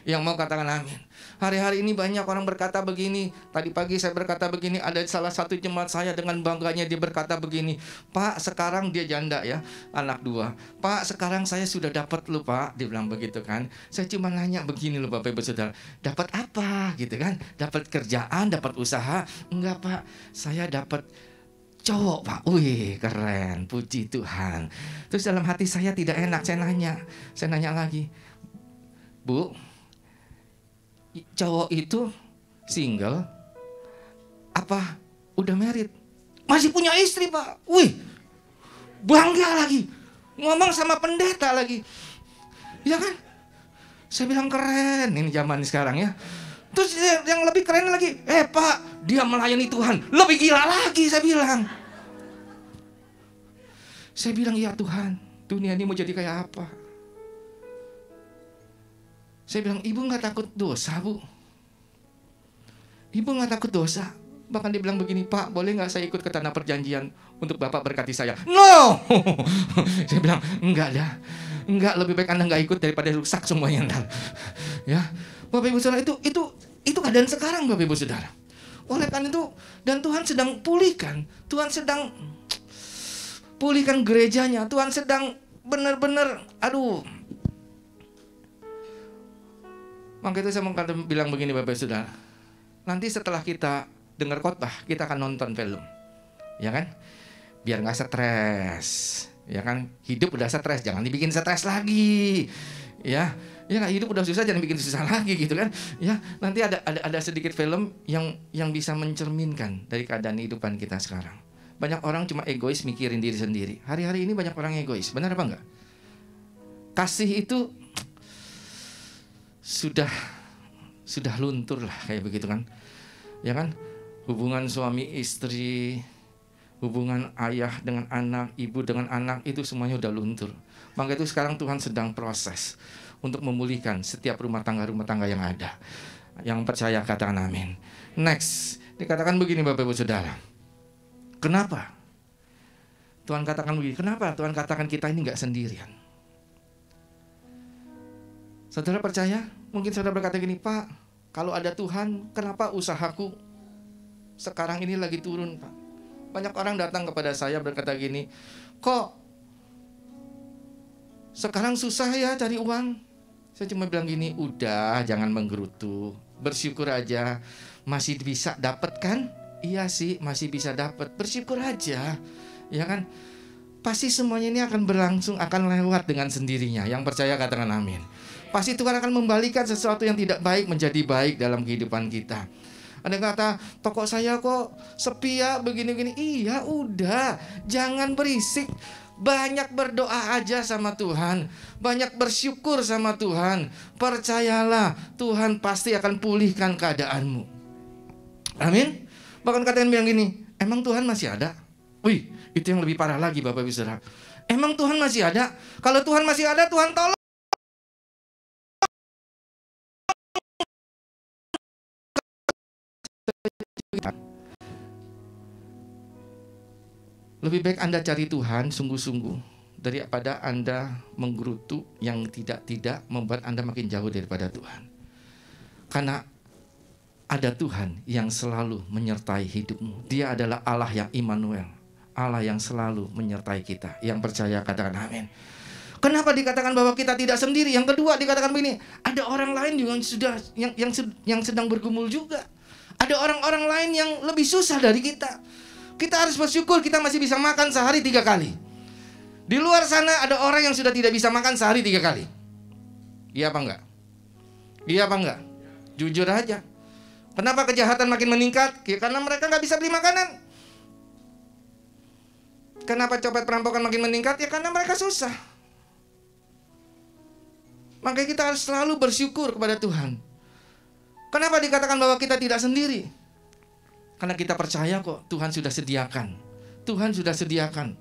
Yang mau katakan amin. Hari-hari ini banyak orang berkata begini. Tadi pagi saya berkata begini. Ada salah satu jemaat saya dengan bangganya dia berkata begini. Pak, sekarang dia janda ya, anak 2. Pak, sekarang saya sudah dapat loh Pak. Dia bilang begitu kan. Saya cuma nanya begini loh Bapak Ibu Saudara. Dapat apa gitu kan? Dapat kerjaan, dapat usaha? Enggak Pak, saya dapat cowok Pak. Wih keren, puji Tuhan. Terus dalam hati saya tidak enak. Saya nanya lagi. Bu, cowok itu single apa udah married? Masih punya istri Pak. Wih, bangga lagi. Ngomong sama pendeta lagi. Ya kan? Saya bilang keren ini zaman sekarang ya. Terus yang lebih keren lagi, Pak, dia melayani Tuhan. Lebih gila lagi saya bilang. Saya bilang, ya Tuhan, dunia ini mau jadi kayak apa? Saya bilang, ibu gak takut dosa Bu? Ibu gak takut dosa? Bahkan dia bilang begini, Pak, boleh gak saya ikut ke tanah perjanjian untuk Bapak berkati saya? No! Saya bilang, enggak dah. Enggak, lebih baik Anda gak ikut daripada rusak semuanya ntar. Ya, Bapak Ibu Saudara, itu keadaan sekarang Bapak Ibu Saudara. Oleh karena itu, dan Tuhan sedang pulihkan. Tuhan sedang pulihkan gerejanya. Tuhan sedang benar-benar, Maka itu saya mau bilang begini Bapak Saudara. Nanti setelah kita dengar khotbah, kita akan nonton film. Ya kan? Biar gak stres. Ya kan? Hidup udah stres, jangan dibikin stres lagi. Ya, hidup udah susah, jangan bikin susah lagi gitu kan. Ya, nanti ada sedikit film yang bisa mencerminkan dari keadaan kehidupan kita sekarang. Banyak orang cuma egois mikirin diri sendiri. Hari-hari ini banyak orang egois. Benar apa enggak? Kasih itu sudah luntur lah kayak begitu kan. Ya kan? Hubungan suami istri, hubungan ayah dengan anak, ibu dengan anak itu semuanya udah luntur. Maka itu sekarang Tuhan sedang proses untuk memulihkan setiap rumah tangga yang ada. Yang percaya katakan amin. Next, dikatakan begini Bapak Ibu Saudara. Kenapa? Tuhan katakan begini. Kenapa Tuhan katakan kita ini nggak sendirian? Saudara percaya? Mungkin saudara berkata gini, Pak, kalau ada Tuhan, kenapa usahaku sekarang ini lagi turun, Pak? Banyak orang datang kepada saya berkata gini, kok sekarang susah ya cari uang? Saya cuma bilang gini, udah jangan menggerutu, bersyukur aja, masih bisa dapat kan? Iya sih, masih bisa dapat, bersyukur aja, ya kan? Pasti semuanya ini akan berlangsung, akan lewat dengan sendirinya. Yang percaya katakan amin. Pasti Tuhan akan membalikan sesuatu yang tidak baik menjadi baik dalam kehidupan kita. Ada yang kata, toko saya kok sepi ya, begini-gini. Iya, udah, jangan berisik. Banyak berdoa aja sama Tuhan. Banyak bersyukur sama Tuhan. Percayalah, Tuhan pasti akan pulihkan keadaanmu. Amin. Bahkan kata yang bilang gini, emang Tuhan masih ada? Wih, itu yang lebih parah lagi Bapak Ibu Saudara. Emang Tuhan masih ada? Kalau Tuhan masih ada, Tuhan tolong. Lebih baik Anda cari Tuhan sungguh-sungguh daripada Anda menggerutu yang tidak membuat Anda makin jauh daripada Tuhan. Karena ada Tuhan yang selalu menyertai hidupmu. Dia adalah Allah yang Immanuel, Allah yang selalu menyertai kita. Yang percaya katakan amin. Kenapa dikatakan bahwa kita tidak sendiri? Yang kedua dikatakan begini, ada orang lain juga yang sedang bergumul juga. Ada orang-orang lain yang lebih susah dari kita. Kita harus bersyukur kita masih bisa makan sehari 3 kali. Di luar sana ada orang yang sudah tidak bisa makan sehari 3 kali. Iya apa enggak? Iya apa enggak? Jujur aja. Kenapa kejahatan makin meningkat? Ya, karena mereka nggak bisa beli makanan. Kenapa copet perampokan makin meningkat? Ya karena mereka susah. Makanya kita harus selalu bersyukur kepada Tuhan. Kenapa dikatakan bahwa kita tidak sendiri? Karena kita percaya kok Tuhan sudah sediakan. Tuhan sudah sediakan.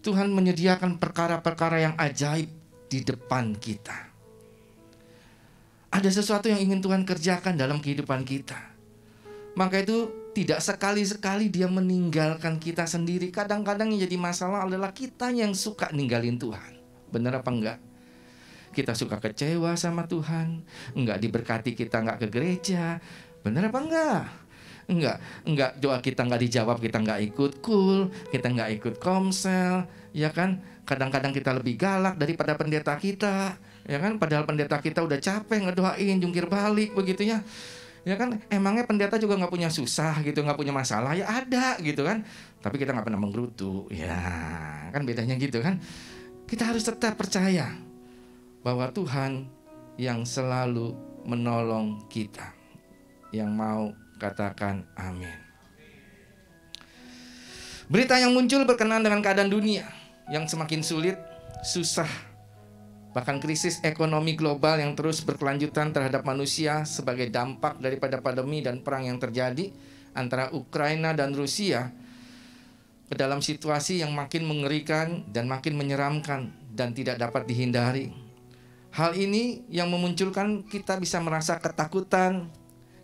Tuhan menyediakan perkara-perkara yang ajaib di depan kita. Ada sesuatu yang ingin Tuhan kerjakan dalam kehidupan kita. Maka itu tidak sekali-sekali Dia meninggalkan kita sendiri. Kadang-kadang yang jadi masalah adalah kita yang suka ninggalin Tuhan. Benar apa enggak? Kita suka kecewa sama Tuhan, enggak diberkati kita enggak ke gereja. Benar apa enggak? Enggak doa kita enggak dijawab, kita enggak ikut cool, kita enggak ikut komsel, ya kan? Kadang-kadang kita lebih galak daripada pendeta kita, ya kan? Padahal pendeta kita udah capek ngedoain, jungkir balik begitu ya. Ya kan, emangnya pendeta juga nggak punya susah gitu, nggak punya masalah? Ya ada gitu kan. Tapi kita nggak pernah menggerutu, ya kan bedanya gitu kan. Kita harus tetap percaya bahwa Tuhan yang selalu menolong kita. Yang mau katakan amin. Berita yang muncul berkenaan dengan keadaan dunia yang semakin sulit, susah, bahkan krisis ekonomi global yang terus berkelanjutan terhadap manusia sebagai dampak daripada pandemi dan perang yang terjadi antara Ukraina dan Rusia ke dalam situasi yang makin mengerikan dan makin menyeramkan dan tidak dapat dihindari. Hal ini yang memunculkan kita bisa merasa ketakutan,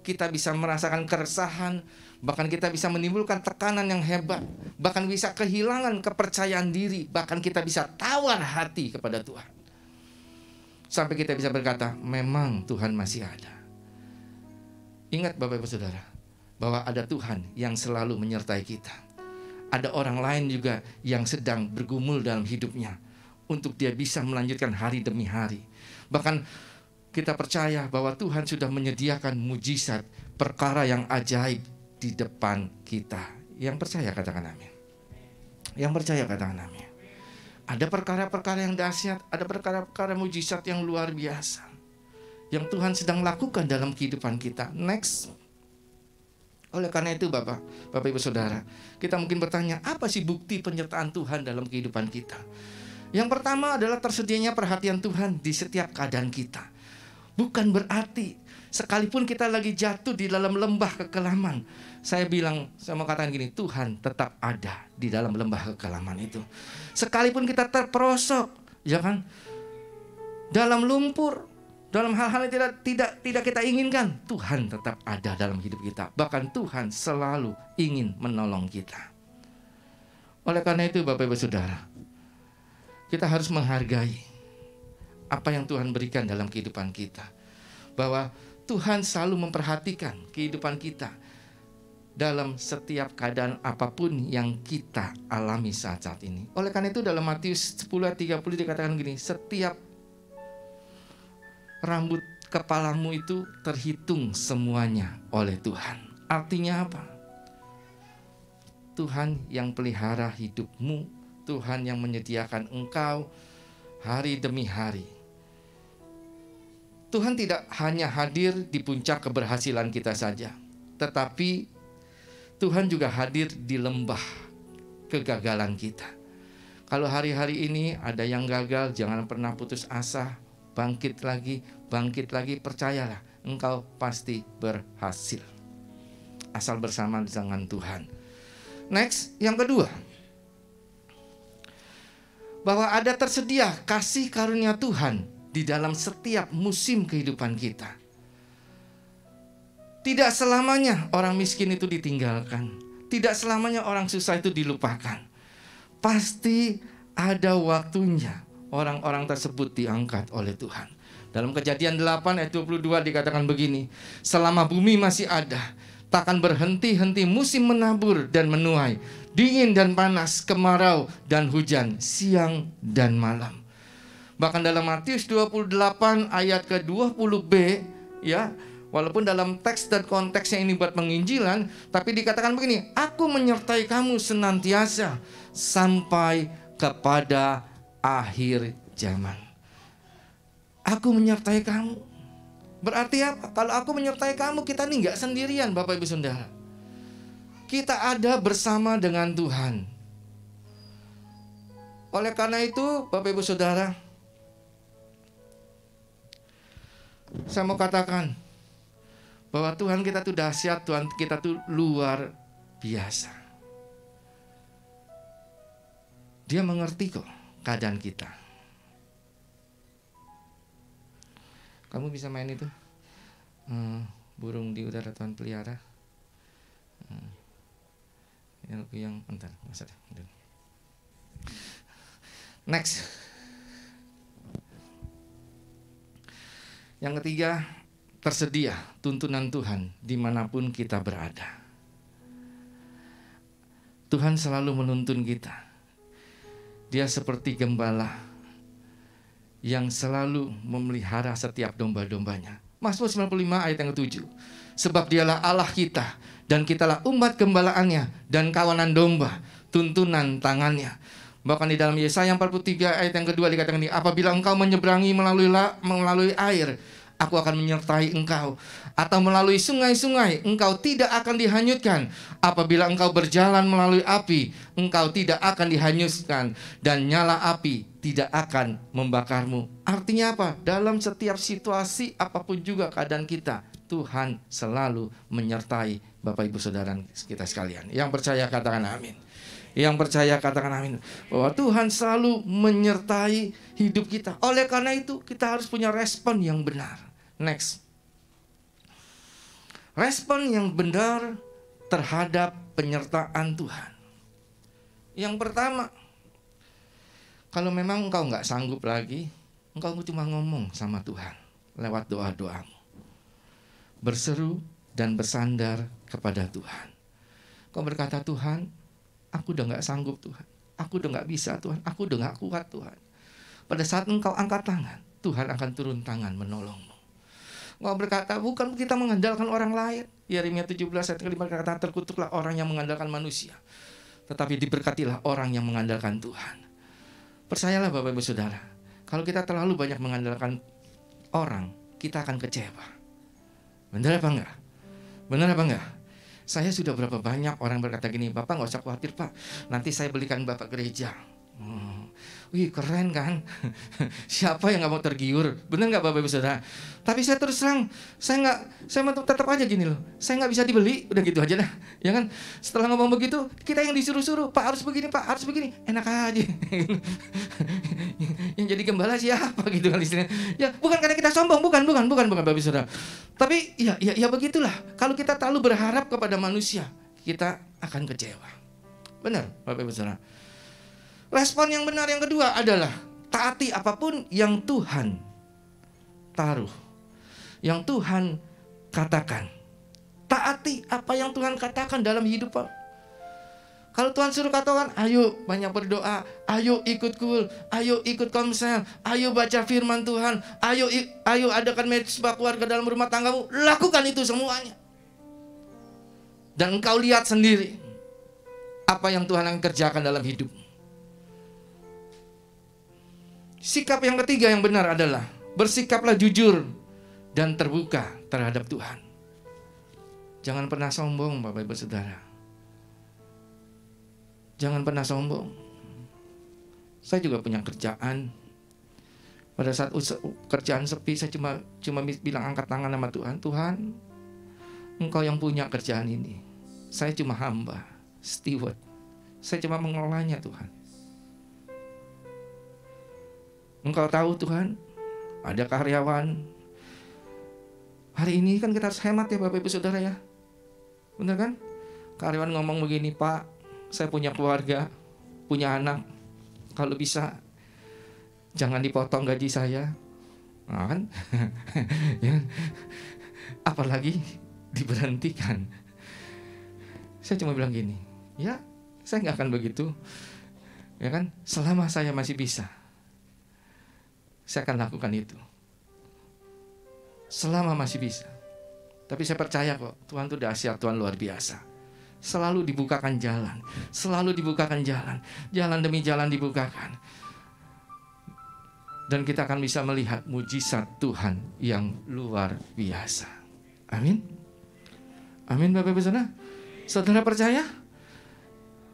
kita bisa merasakan keresahan, bahkan kita bisa menimbulkan tekanan yang hebat, bahkan bisa kehilangan kepercayaan diri, bahkan kita bisa tawar hati kepada Tuhan. Sampai kita bisa berkata, memang Tuhan masih ada. Ingat Bapak Ibu Saudara, bahwa ada Tuhan yang selalu menyertai kita. Ada orang lain juga yang sedang bergumul dalam hidupnya untuk dia bisa melanjutkan hari demi hari. Bahkan kita percaya bahwa Tuhan sudah menyediakan mujizat, perkara yang ajaib di depan kita. Yang percaya katakan amin. Yang percaya katakan amin. Ada perkara-perkara yang dahsyat, ada perkara-perkara mujizat yang luar biasa yang Tuhan sedang lakukan dalam kehidupan kita. Next. Oleh karena itu Bapak Ibu Saudara, kita mungkin bertanya, apa sih bukti penyertaan Tuhan dalam kehidupan kita? Yang pertama adalah tersedianya perhatian Tuhan di setiap keadaan kita. Bukan berarti sekalipun kita lagi jatuh di dalam lembah kekelaman, saya mau katakan gini, Tuhan tetap ada di dalam lembah kekelaman itu. Sekalipun kita terperosok, ya kan, dalam lumpur, dalam hal-hal yang tidak kita inginkan, Tuhan tetap ada dalam hidup kita. Bahkan Tuhan selalu ingin menolong kita. Oleh karena itu Bapak Ibu Saudara, kita harus menghargai apa yang Tuhan berikan dalam kehidupan kita. Bahwa Tuhan selalu memperhatikan kehidupan kita dalam setiap keadaan apapun yang kita alami saat ini. Oleh karena itu dalam Matius 10:30 dikatakan gini, setiap rambut kepalamu itu terhitung semuanya oleh Tuhan. Artinya apa? Tuhan yang pelihara hidupmu, Tuhan yang menyediakan engkau hari demi hari. Tuhan tidak hanya hadir di puncak keberhasilan kita saja, tetapi Tuhan juga hadir di lembah kegagalan kita. Kalau hari-hari ini ada yang gagal, jangan pernah putus asa, bangkit lagi, percayalah, engkau pasti berhasil. Asal bersama dengan Tuhan. Next, yang kedua, bahwa ada tersedia kasih karunia Tuhan di dalam setiap musim kehidupan kita. Tidak selamanya orang miskin itu ditinggalkan. Tidak selamanya orang susah itu dilupakan. Pasti ada waktunya orang-orang tersebut diangkat oleh Tuhan. Dalam Kejadian 8 ayat 22 dikatakan begini, selama bumi masih ada, takkan berhenti-henti musim menabur dan menuai, dingin dan panas, kemarau dan hujan, siang dan malam. Bahkan dalam Matius 28 ayat ke-20b, ya, walaupun dalam teks dan konteksnya ini buat penginjilan, tapi dikatakan begini, aku menyertai kamu senantiasa sampai kepada akhir zaman. Aku menyertai kamu. Berarti apa? Kalau aku menyertai kamu, kita ini nggak sendirian Bapak Ibu Saudara. Kita ada bersama dengan Tuhan. Oleh karena itu Bapak Ibu Saudara, Saya mau katakan bahwa Tuhan kita tuh dahsyat, Tuhan kita tuh luar biasa. Dia mengerti kok keadaan kita. Kamu bisa main itu? Burung di udara Tuhan pelihara. Yang bentar, next. Yang ketiga, tersedia tuntunan Tuhan dimanapun kita berada. Tuhan selalu menuntun kita. Dia seperti gembala yang selalu memelihara setiap domba-dombanya. Mazmur 95 ayat yang ke-7. Sebab dialah Allah kita, dan kitalah umat gembalaannya dan kawanan domba, tuntunan tangannya. Bahkan di dalam Yesaya 43 ayat yang kedua dikatakan ini, apabila engkau menyeberangi melalui air, aku akan menyertai engkau. Atau melalui sungai-sungai, engkau tidak akan dihanyutkan. Apabila engkau berjalan melalui api, engkau tidak akan dihanyutkan. Dan nyala api tidak akan membakarmu. Artinya apa? Dalam setiap situasi apapun juga keadaan kita, Tuhan selalu menyertai Bapak Ibu Saudara kita sekalian. Yang percaya katakan amin. Yang percaya katakan amin. Bahwa Tuhan selalu menyertai hidup kita. Oleh karena itu kita harus punya respon yang benar. Next. Respon yang benar terhadap penyertaan Tuhan. Yang pertama, kalau memang engkau nggak sanggup lagi, engkau cuma ngomong sama Tuhan lewat doa-doamu. Berseru dan bersandar kepada Tuhan. Kau berkata, Tuhan, aku udah gak sanggup Tuhan. Aku udah gak bisa Tuhan. Aku udah gak kuat Tuhan. Pada saat engkau angkat tangan, Tuhan akan turun tangan menolongmu. Kau berkata, bukan kita mengandalkan orang lain. Yeremia 17 ayat 5 berkata, terkutuklah orang yang mengandalkan manusia, tetapi diberkatilah orang yang mengandalkan Tuhan. Percayalah Bapak Ibu Saudara, kalau kita terlalu banyak mengandalkan orang, kita akan kecewa. Benar apa enggak? Benar apa enggak? Saya sudah berapa banyak orang berkata gini, Bapak nggak usah khawatir Pak, nanti saya belikan Bapak gereja. Wih keren kan? Siapa yang nggak mau tergiur? Benar nggak Bapak Ibu Saudara? Tapi saya terus terang, saya tetap aja gini loh. Saya nggak bisa dibeli, udah gitu aja dah. Ya kan? Setelah ngomong begitu, kita yang disuruh-suruh, Pak harus begini, Pak harus begini, enak aja. Yang jadi gembala siapa gitu kan istilahnya? Ya bukan karena kita sombong, bukan Bapak Ibu Saudara. Tapi ya begitulah. Kalau kita terlalu berharap kepada manusia, kita akan kecewa. Benar Bapak Ibu Saudara. Respon yang benar yang kedua adalah taati apapun yang Tuhan taruh, yang Tuhan katakan. Taati apa yang Tuhan katakan dalam hidup. Kalau Tuhan suruh katakan, ayo banyak berdoa, ayo ikut kul, ayo ikut komsel, ayo baca firman Tuhan, ayo adakan mezbah keluarga dalam rumah tanggamu, lakukan itu semuanya. Dan engkau lihat sendiri apa yang Tuhan akan kerjakan dalam hidup. Sikap yang ketiga yang benar adalah bersikaplah jujur dan terbuka terhadap Tuhan. Jangan pernah sombong Bapak Ibu Saudara. Jangan pernah sombong. Saya juga punya kerjaan. Pada saat kerjaan sepi, saya cuma bilang angkat tangan sama Tuhan. Tuhan, Engkau yang punya kerjaan ini. Saya cuma hamba, steward. Saya cuma mengelolanya Tuhan. Engkau tahu Tuhan, ada karyawan. Hari ini kan kita harus hemat ya Bapak Ibu Saudara ya. Benar kan? Karyawan ngomong begini, Pak, saya punya keluarga, punya anak. Kalau bisa, jangan dipotong gaji saya. Nah, kan? Ya. Apalagi diberhentikan. Saya cuma bilang gini, ya saya nggak akan begitu. Ya kan? Selama saya masih bisa, saya akan lakukan itu. Selama masih bisa. Tapi saya percaya kok, Tuhan itu dahsyat, Tuhan luar biasa. Selalu dibukakan jalan. Selalu dibukakan jalan. Jalan demi jalan dibukakan. Dan kita akan bisa melihat mujizat Tuhan yang luar biasa. Amin. Amin Bapak Ibu Saudara. Saudara percaya?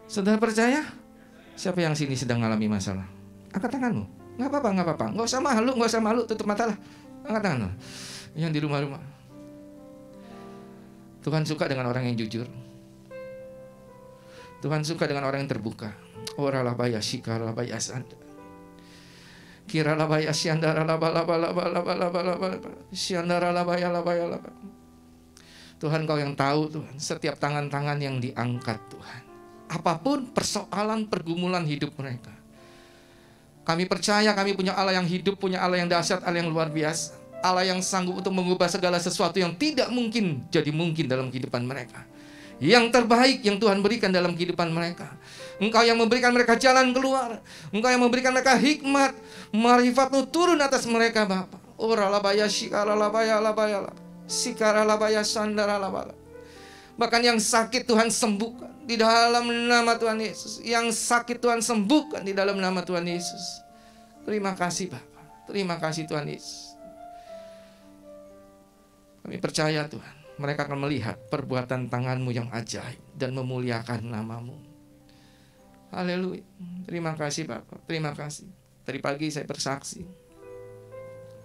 Saudara percaya? Siapa yang sini sedang mengalami masalah? Angkat tanganmu. Nggak apa-apa. Nggak usah malu, tutup mata lah. Angkat tangan. Yang di rumah-rumah. Tuhan suka dengan orang yang jujur. Tuhan suka dengan orang yang terbuka. Ora labaya shikara labaya sanda. Kira labaya syandara laba. Syandara labaya labaya. Tuhan, Kau yang tahu Tuhan, setiap tangan-tangan yang diangkat Tuhan. Apapun persoalan pergumulan hidup mereka. Kami percaya kami punya Allah yang hidup, punya Allah yang dahsyat, Allah yang luar biasa. Allah yang sanggup untuk mengubah segala sesuatu yang tidak mungkin jadi mungkin dalam kehidupan mereka. Yang terbaik yang Tuhan berikan dalam kehidupan mereka. Engkau yang memberikan mereka jalan keluar. Engkau yang memberikan mereka hikmat. Marifat-Mu turun atas mereka Bapa. Ora labaya shikara labaya labaya. Sikara labaya sandara labaya. Bahkan yang sakit Tuhan sembuhkan di dalam nama Tuhan Yesus. Yang sakit Tuhan sembuhkan di dalam nama Tuhan Yesus. Terima kasih Bapa. Terima kasih Tuhan Yesus. Kami percaya Tuhan, mereka akan melihat perbuatan tangan-Mu yang ajaib dan memuliakan nama-Mu. Haleluya. Terima kasih Bapak, terima kasih. Tadi pagi saya bersaksi.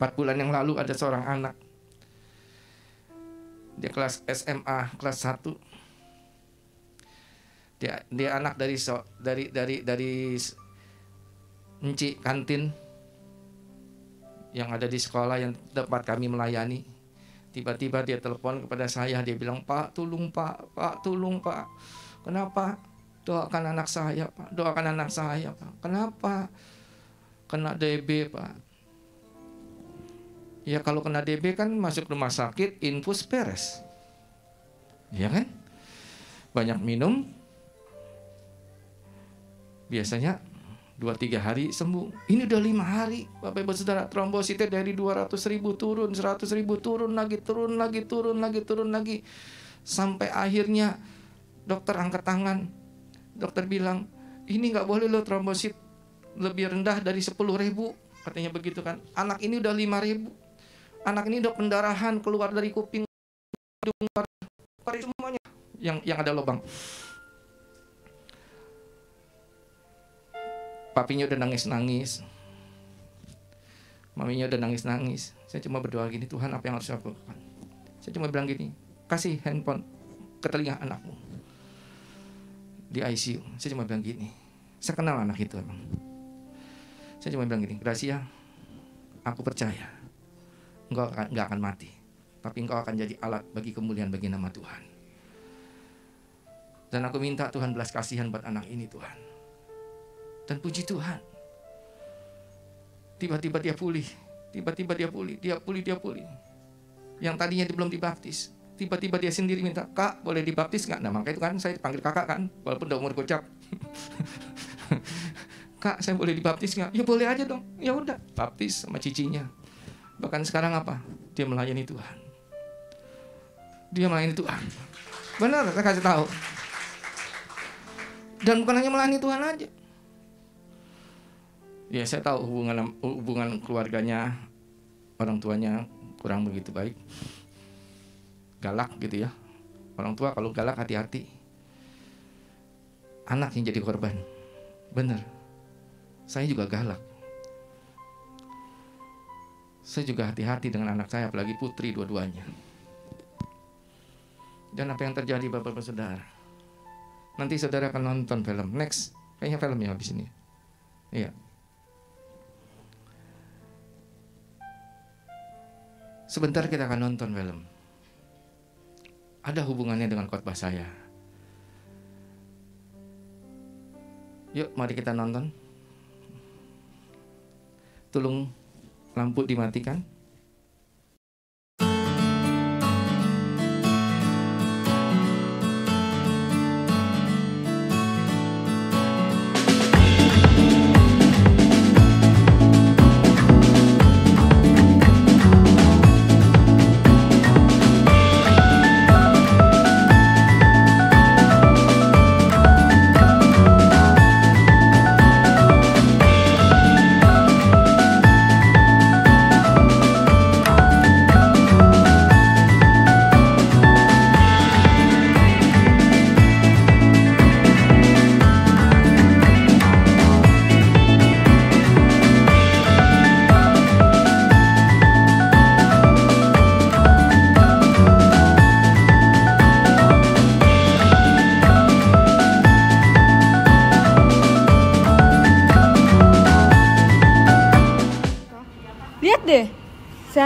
4 bulan yang lalu ada seorang anak. Dia kelas SMA, kelas 1. Dia anak dari Enci kantin yang ada di sekolah yang tempat kami melayani. Tiba-tiba dia telepon kepada saya, dia bilang, Pak, tolong Pak, tolong Pak. Kenapa? Doakan anak saya Pak, doakan anak saya Pak. Kenapa? Kena DB Pak. Ya kalau kena DB kan masuk rumah sakit, infus beres. Iya kan? Banyak minum, biasanya 2-3 hari sembuh. Ini udah 5 hari Bapak Ibu Saudara. Trombositnya dari 200.000 turun, 100.000 turun lagi. Sampai akhirnya dokter angkat tangan. Dokter bilang, ini gak boleh loh trombosit lebih rendah dari 10.000. Katanya begitu kan. Anak ini udah 5.000. Anak ini udah pendarahan keluar dari kuping, hidung, dari semuanya yang ada lubang. Papinya udah nangis-nangis. Maminya udah nangis-nangis. Saya cuma berdoa gini, Tuhan apa yang harus aku lakukan? Saya cuma bilang gini, kasih handphone ke telinga anakmu. Di ICU. Saya cuma bilang gini. Saya kenal anak itu emang. Saya cuma bilang gini, Gracia, aku percaya engkau gak akan mati. Tapi engkau akan jadi alat bagi kemuliaan bagi nama Tuhan. Dan aku minta Tuhan belas kasihan buat anak ini Tuhan. Dan puji Tuhan, tiba-tiba dia pulih. Yang tadinya dia belum dibaptis, tiba-tiba dia sendiri minta, Kak boleh dibaptis gak? Nah makanya itu kan saya panggil kakak kan, walaupun udah umur gocap. Kak saya boleh dibaptis gak? Ya boleh aja dong. Ya udah, baptis sama cicinya. Bahkan sekarang apa? Dia melayani Tuhan. Benar, saya kasih tahu. Dan bukan hanya melayani Tuhan aja. Ya saya tahu hubungan keluarganya, orang tuanya kurang begitu baik, galak gitu ya. Orang tua kalau galak hati-hati, anak yang jadi korban. Bener, saya juga galak. Saya juga hati-hati dengan anak saya, apalagi putri dua-duanya. Dan apa yang terjadi Bapak-Bapak Saudara? Nanti saudara akan nonton film. Next, kayaknya film ya habis ini. Iya. Sebentar kita akan nonton film. Ada hubungannya dengan khotbah saya. Yuk, mari kita nonton. Tolong lampu dimatikan.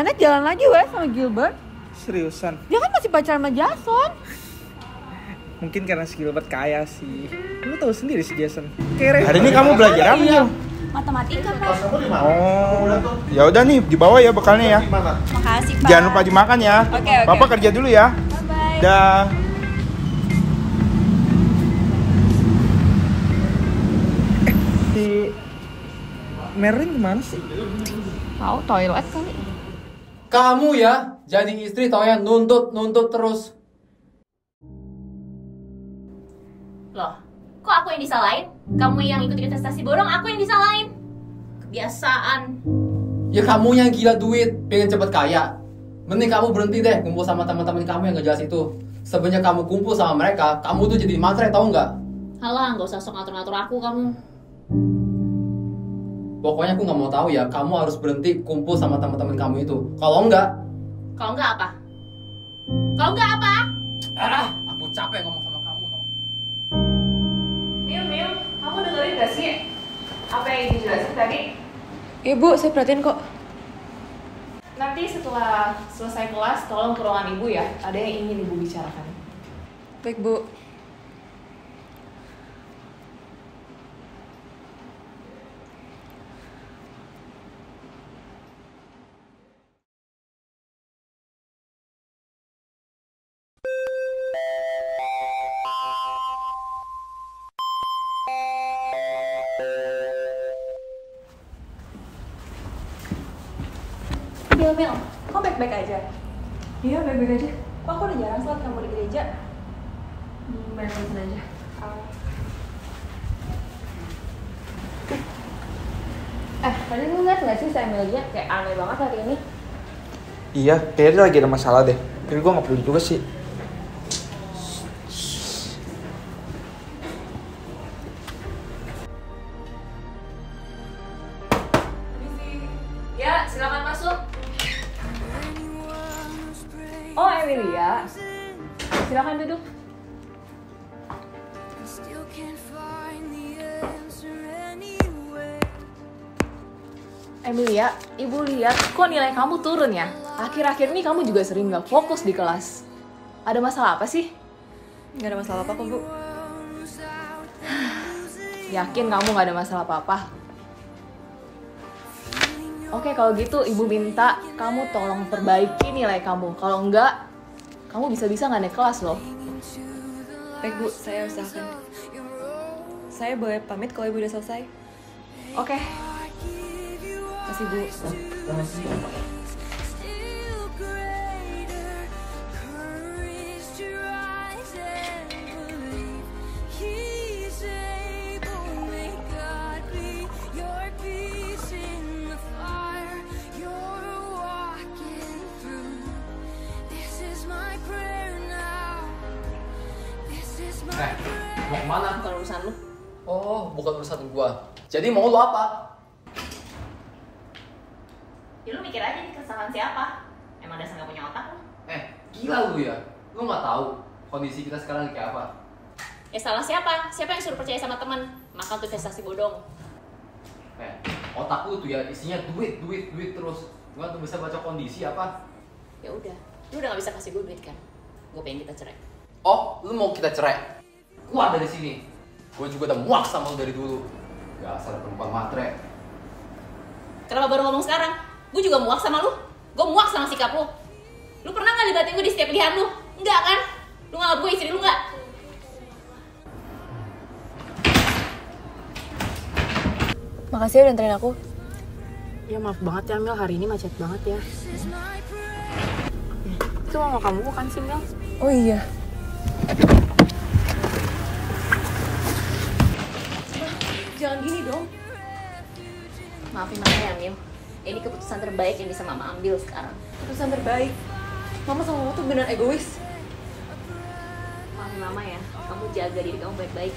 Janet jalan lagi weh sama Gilbert. Seriusan? Dia kan masih pacaran sama Jason. Mungkin karena si Gilbert kaya sih. Lu tahu sendiri si Jason. Hari ini kamu belajar apa, Jil? Matematika, Pak. Oh, ya udah nih, dibawa ya bekalnya ya. Makasih, Pak. Jangan lupa dimakan ya. Oke. Papa kerja dulu ya. Bye-bye. Dah. Si Merlin kemana sih? Tahu toilet kali. Kamu ya jadi istri tau ya nuntut terus. Loh, kok aku yang disalahin? Kamu yang ikut investasi bodong, aku yang disalahin. Kebiasaan. Ya kamu yang gila duit, pengen cepet kaya. Mending kamu berhenti deh kumpul sama teman-teman kamu yang gak jelas itu. Sebenarnya kamu kumpul sama mereka, kamu tuh jadi matre tau nggak? Halah, nggak usah sok ngatur-ngatur aku kamu. Pokoknya aku nggak mau tahu ya, kamu harus berhenti kumpul sama teman-teman kamu itu. Kalau enggak Apa? Kalau enggak apa? Aku capek ngomong sama kamu. Mil, kamu dengerin gak sih apa yang dijelasin tadi? Ibu, saya perhatiin kok. Nanti setelah selesai kelas, tolong ke ruangan ibu ya. Ada yang ingin ibu bicarakan. Baik, Bu. Mil, kok baik-baik aja? Iya, baik-baik aja. Kok aku udah jarang sholat kamu di gereja? Baik-baik aja. Tadi lu ngeliat gak sih si Amelia kayak aneh banget hari ini? Iya, kayaknya dia lagi ada masalah deh. Tapi gue gak peduli juga sih. Ya, silakan masuk. Oh, Emilia. Silakan duduk. Emilia, ibu lihat kok nilai kamu turun ya? Akhir-akhir ini kamu juga sering gak fokus di kelas. Ada masalah apa sih? Gak ada masalah apa kok, Bu. Yakin kamu gak ada masalah apa-apa? Oke, kalau gitu ibu minta kamu tolong perbaiki nilai kamu. Kalau enggak, kamu bisa-bisa gak naik kelas loh. Baik, Bu, saya usahakan. Saya boleh pamit kalau ibu udah selesai? Oke. Kasih, Bu. Mau kemana? Bukan urusan lu. Oh, bukan urusan gua. Jadi mau lu apa? Ya lu mikir aja nih kesalahan siapa? Emang dasar gak punya otak lu? Gila lu ya. Lu nggak tahu kondisi kita sekarang kayak apa? Ya salah siapa? Siapa yang suruh percaya sama teman? Makan tuh investasi bodong. Otak lu tuh ya isinya duit terus. Gua tuh bisa baca kondisi apa? Ya udah, lu udah gak bisa kasih gue duit kan? Gue pengen kita cerai. Oh, lu mau kita cerai? Keluar dari sini. Gue juga udah muak sama lu dari dulu. Dasar perempuan matre. Kenapa baru ngomong sekarang? Gue juga muak sama lu. Gue muak sama sikap lu. Lu pernah gak libatin gue di setiap pilihan lu? Enggak kan? Lu nganggap gue istri lu gak? Makasih ya udah anterin aku. Ya maaf banget ya Mil, hari ini macet banget ya. Itu mama kamu bukan sih Mil? Oh iya. Jangan gini dong. Maafin mama ya Mil. Ini keputusan terbaik yang bisa mama ambil sekarang. Keputusan terbaik. Mama sama mama tuh bener egois. Maafin mama ya. Kamu jaga diri kamu baik-baik.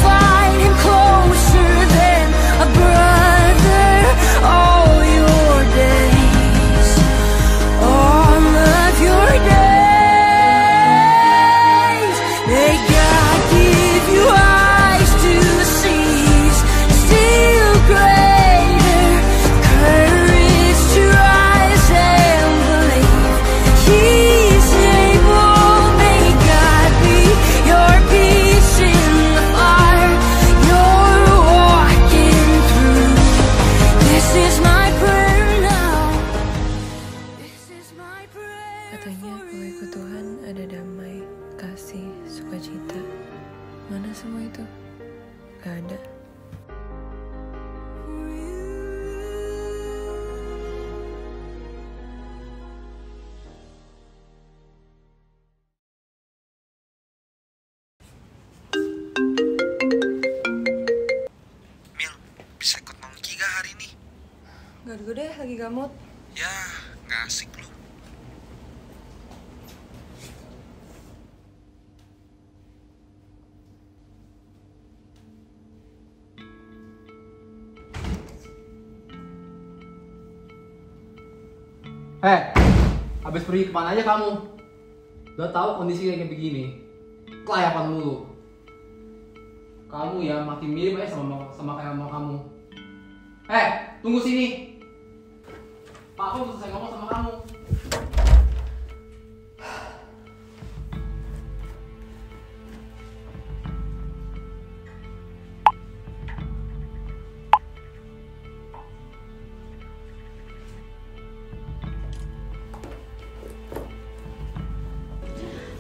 Find him closer Gak dulu deh, lagi gamut. Ya, nggak asik lu. Habis pergi kemana aja kamu? Udah tahu kondisi kayak begini, kelayapan mulu. Kamu ya makin mirip aja sama kayak mama kamu. Tunggu sini. Pak, aku mau selesai ngomong sama kamu.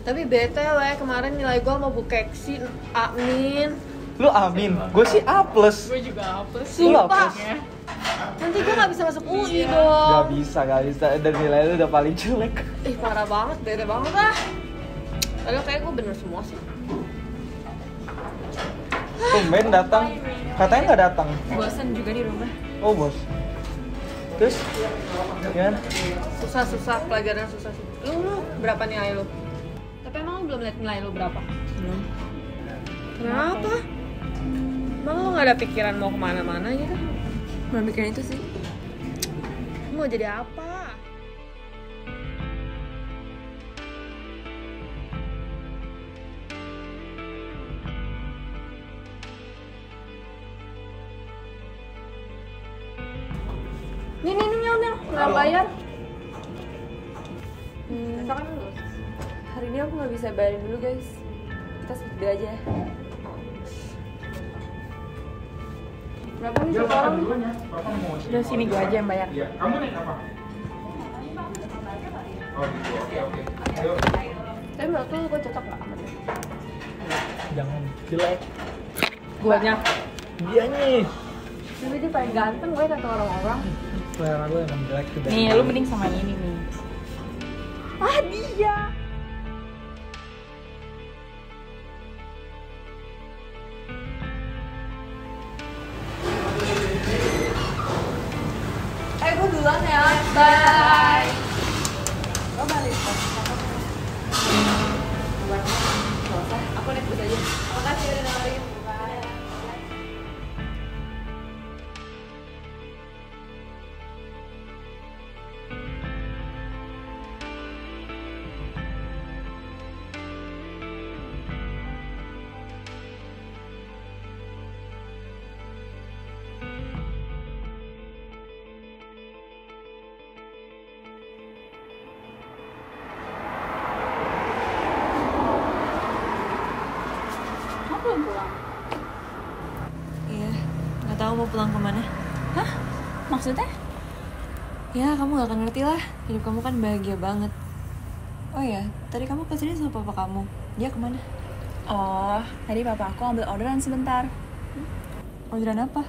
Tapi bete lah kemarin nilai gue mau bukeksi amin. Lu amin, gue sih A+. Gue juga apa sih? Lu A+. Nanti gue gak bisa masuk UI dong. Gak bisa. Dan nilai lu udah paling jelek. Ih parah banget, bete banget lah. Padahal kayak gue bener semua sih. Tumben datang. Katanya nggak datang. Bosan juga di rumah. Oh bos. Terus? Ya? Susah pelajaran susah sih. Lu berapa nilai lu? Tapi emang lu belum lihat nilai lu berapa? Belum. Kenapa? Emang lu gak ada pikiran mau kemana-mana gitu? Belum mikirin itu sih. Mau jadi apa? Nih, nggak bayar. Misalkan dulu. Hari ini aku nggak bisa bayarin dulu guys. Kita split bill aja. Berapa nih sekarang? Udah sini gue aja yang bayar. Iya, kamu naik apa? Oh gitu, oke. Ayo. Tapi menurut lu gue cocok gak sama dia? Jangan jelek. Guanya? Dia nih. Tapi dia paling ganteng gue kata orang-orang. Selera lu emang jelek tuh. Nih, lu mending sama ini nih. Ah dia! Gue duluan ya. Bye. Gue balik. Aku naik bus aja. Makasih udah nawarin. Bye. Belum pulang. Iya, nggak tahu mau pulang kemana. Hah? Maksudnya? Ya, kamu gak akan ngerti lah. Hidup kamu kan bahagia banget. Oh ya, tadi kamu kesini sama papa kamu. Dia kemana? Oh, tadi papa aku ambil orderan sebentar. Orderan apa?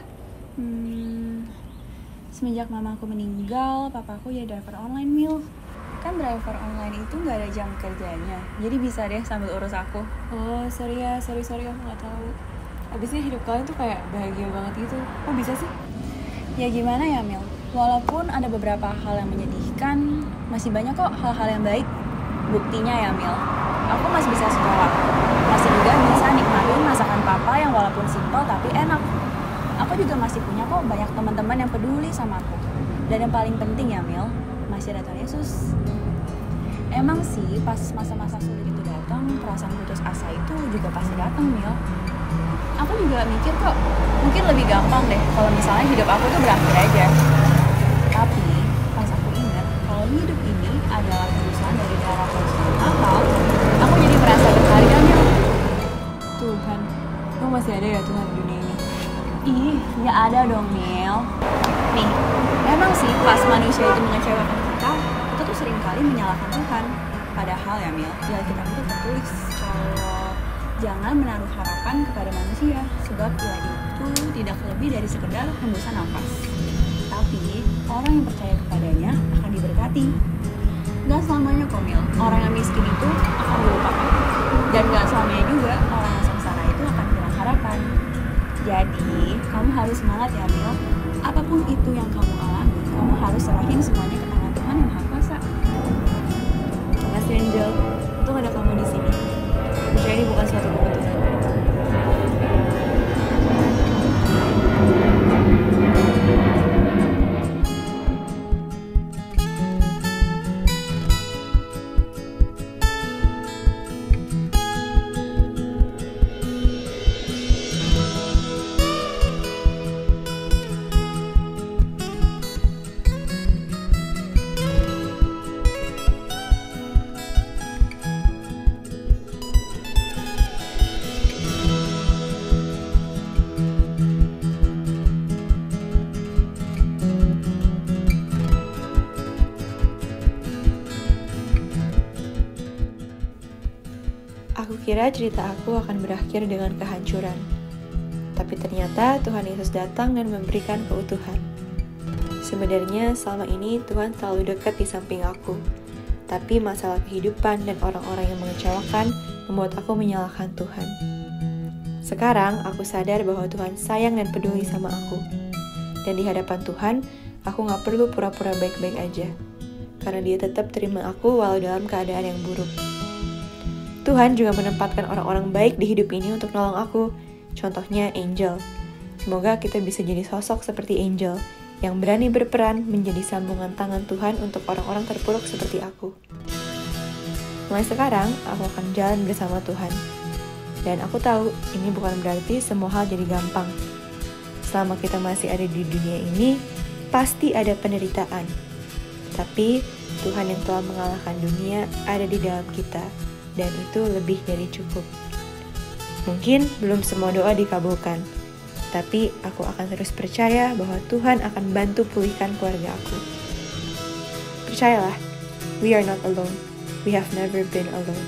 Semenjak mama aku meninggal, papa aku jadi driver online, Mil. Kan driver online itu nggak ada jam kerjanya, jadi bisa deh sambil urus aku. Oh, sorry aku nggak tahu. Abisnya hidup kalian tuh kayak bahagia banget gitu. Kok bisa sih? Ya gimana ya, Mil? Walaupun ada beberapa hal yang menyedihkan, masih banyak kok hal-hal yang baik. Buktinya ya, Mil, aku masih bisa sekolah. Masih juga bisa nikmatin masakan papa yang walaupun simpel tapi enak. Aku juga masih punya kok banyak teman-teman yang peduli sama aku. Dan yang paling penting ya, Mil, masih ada Tuhan Yesus. Emang sih pas masa-masa sulit itu datang, perasaan putus asa itu juga pasti datang, Mil. Aku juga mikir kok, mungkin lebih gampang deh kalau misalnya hidup aku tuh berakhir aja. Tapi pas aku ingat kalau hidup ini adalah terusan dari darah Tuhan akal, aku jadi merasa berharga, Mil. Tuhan, emang masih ada ya Tuhan di dunia ini? Ih, ya ada dong, Mil. Nih, memang sih pas manusia itu mengecewakan kita tuh seringkali menyalahkan Tuhan. Padahal ya, Mil, di Alkitab itu tertulis kalau jangan menaruh harapan kepada manusia, sebab ia itu tidak lebih dari sekedar hembusan nafas. Tapi orang yang percaya kepadanya akan diberkati. Gak selamanya kok, Mil, orang yang miskin itu akan dilupakan. Dan gak selamanya juga orang yang sengsara itu akan hilang harapan. Jadi, kamu harus semangat ya, Mil. Apapun itu yang kamu alami, kamu harus serahin semuanya ke tangan Tuhan yang Maha Kuasa. Makasih Angel, untung ada kamu di sini. Percaya ini bukan suatu keputusan. Aku kira cerita aku akan berakhir dengan kehancuran. Tapi ternyata Tuhan Yesus datang dan memberikan keutuhan. Sebenarnya selama ini Tuhan selalu dekat di samping aku. Tapi masalah kehidupan dan orang-orang yang mengecewakan membuat aku menyalahkan Tuhan. Sekarang aku sadar bahwa Tuhan sayang dan peduli sama aku. Dan di hadapan Tuhan, aku gak perlu pura-pura baik-baik aja. Karena Dia tetap terima aku walau dalam keadaan yang buruk. Tuhan juga menempatkan orang-orang baik di hidup ini untuk nolong aku. Contohnya Angel. Semoga kita bisa jadi sosok seperti Angel yang berani berperan menjadi sambungan tangan Tuhan untuk orang-orang terpuruk seperti aku. Mulai sekarang, aku akan jalan bersama Tuhan. Dan aku tahu ini bukan berarti semua hal jadi gampang. Selama kita masih ada di dunia ini, pasti ada penderitaan. Tapi Tuhan yang telah mengalahkan dunia ada di dalam kita. Dan itu lebih dari cukup. Mungkin belum semua doa dikabulkan, tapi aku akan terus percaya bahwa Tuhan akan bantu pulihkan keluarga aku. Percayalah, we are not alone. We have never been alone.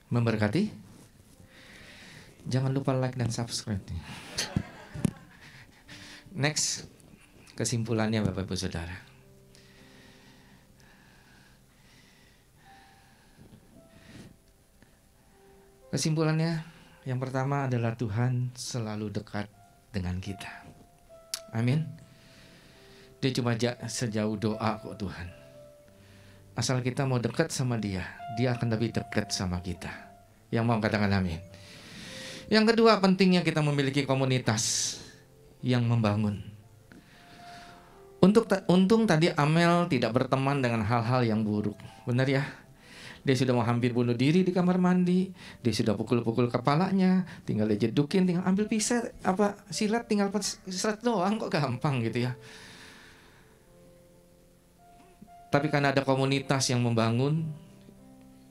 Memberkati. Jangan lupa like dan subscribe. Next, kesimpulannya Bapak Ibu Saudara. Kesimpulannya, yang pertama adalah Tuhan selalu dekat dengan kita. Amin. Dia cuma sejauh doa kok Tuhan. Asal kita mau dekat sama Dia, Dia akan lebih dekat sama kita. Yang mau katakan amin. Yang kedua, pentingnya kita memiliki komunitas yang membangun. Untung tadi Amel tidak berteman dengan hal-hal yang buruk. Benar ya? Dia sudah mau hampir bunuh diri di kamar mandi. Dia sudah pukul-pukul kepalanya. Tinggal dia jedukin, tinggal ambil pisau, silat, tinggal silat doang, kok gampang gitu ya. Tapi karena ada komunitas yang membangun,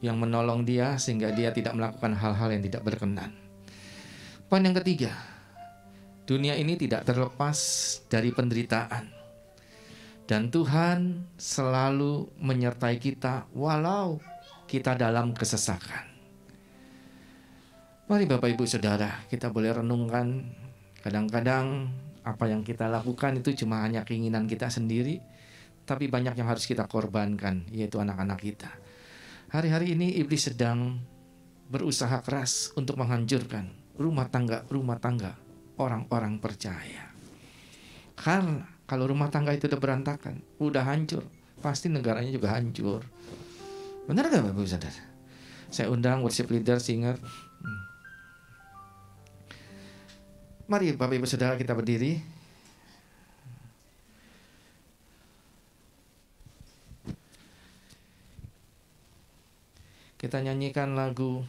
yang menolong dia sehingga dia tidak melakukan hal-hal yang tidak berkenan. Poin yang ketiga, dunia ini tidak terlepas dari penderitaan. Dan Tuhan selalu menyertai kita walau kita dalam kesesakan. Mari Bapak Ibu Saudara, kita boleh renungkan. Kadang-kadang apa yang kita lakukan itu cuma hanya keinginan kita sendiri, tapi banyak yang harus kita korbankan, yaitu anak-anak kita. Hari-hari ini iblis sedang berusaha keras untuk menghancurkan rumah tangga orang-orang percaya. Karena kalau rumah tangga itu udah berantakan, udah hancur, pasti negaranya juga hancur. Benar gak Bapak Ibu Saudara? Saya undang worship leader, singer. Mari Bapak Ibu Saudara kita berdiri. Kita nyanyikan lagu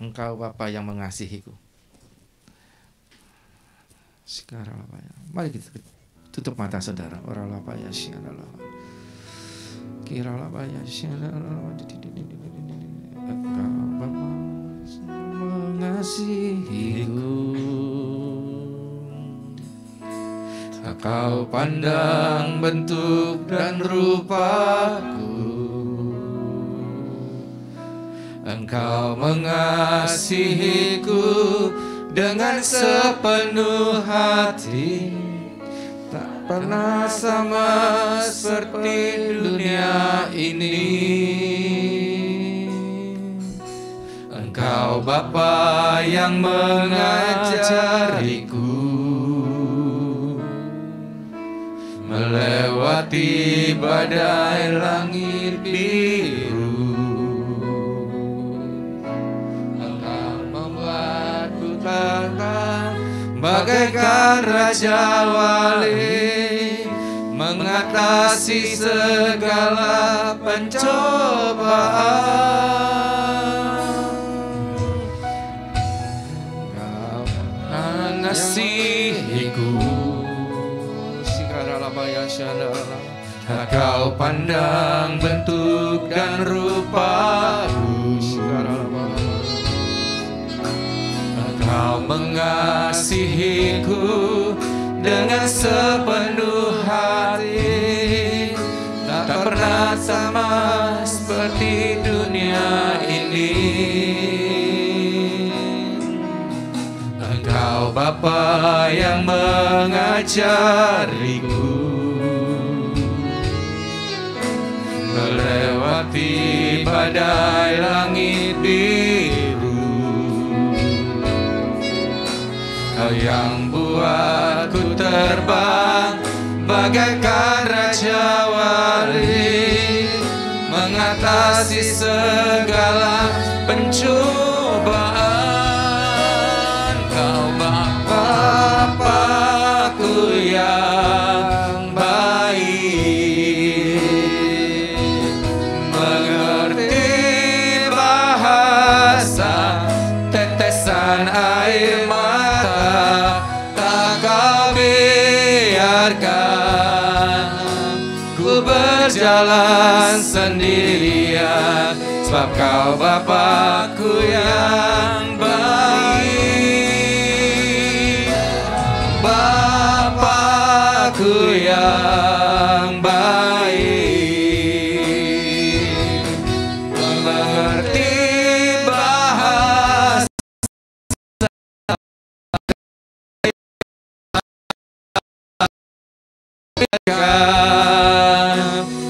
Engkau Bapa yang mengasihiku. Sekarang apa ya? Mari kita tutup mata saudara. Orang apa ya syallah. Kira apa ya syallah. Engkau Bapa mengasihiku. Tak kau pandang bentuk dan rupaku. Engkau mengasihiku dengan sepenuh hati, tak pernah sama seperti dunia ini. Engkau Bapa yang mengajariku melewati badai langit biru. Engkau membuatku terbang bagaikan Raja Wali, mengatasi segala pencobaan. Engkau mengasihiku, tak kau pandang bentuk dan rupaku. Kau mengasihiku dengan sepenuh hati, tak pernah sama seperti dunia ini. Engkau Bapa yang mengajariku melewati badai langit biru. Kau yang buatku terbang bagaikan Raja Wali, mengatasi segala pencobaan. Kau Bapa-Bapakku yang baik, mengerti bahasa tetesan air mata, tak kau biarkan ku berjalan sendirian, sebab kau Bapakku yang baik. Bapakku yang baik, mengerti bahasa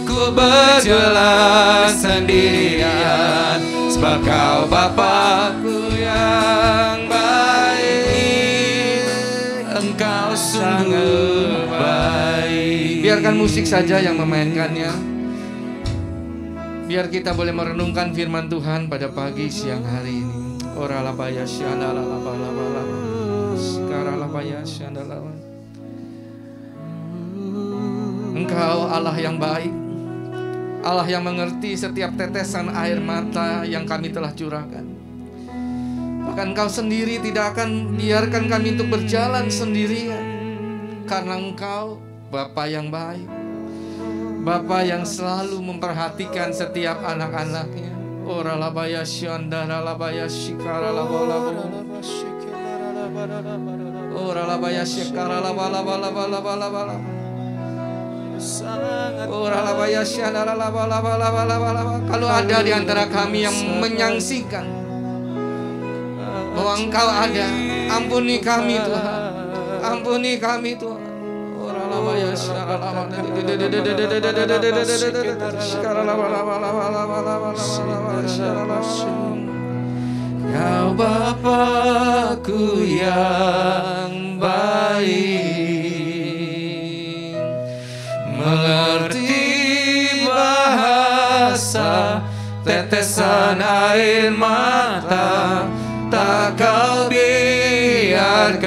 ku berjalan sendirian, sebab kau Bapakku yang baik. Engkau sungguh baik. Biarkan musik saja yang memainkannya. Biar kita boleh merenungkan firman Tuhan pada pagi siang hari ini. Ora labaya syandala labala sekarang labaya syandala. Engkau Allah yang baik, Allah yang mengerti setiap tetesan air mata yang kami telah curahkan. Bahkan Engkau sendiri tidak akan biarkan kami untuk berjalan sendirian, karena Engkau Bapa yang baik, Bapa yang selalu memperhatikan setiap anak-anaknya. Ora labaya syandara labaya shikara labala ora labaya shikara labala labala. Kalau ada di antara kami yang menyaksikan bahwa Engkau ada, ampuni kami Tuhan, ampuni kami Tuhan. Kau Bapakku yang baik, mengerti bahasa tetesan air mata, tak kau biarkan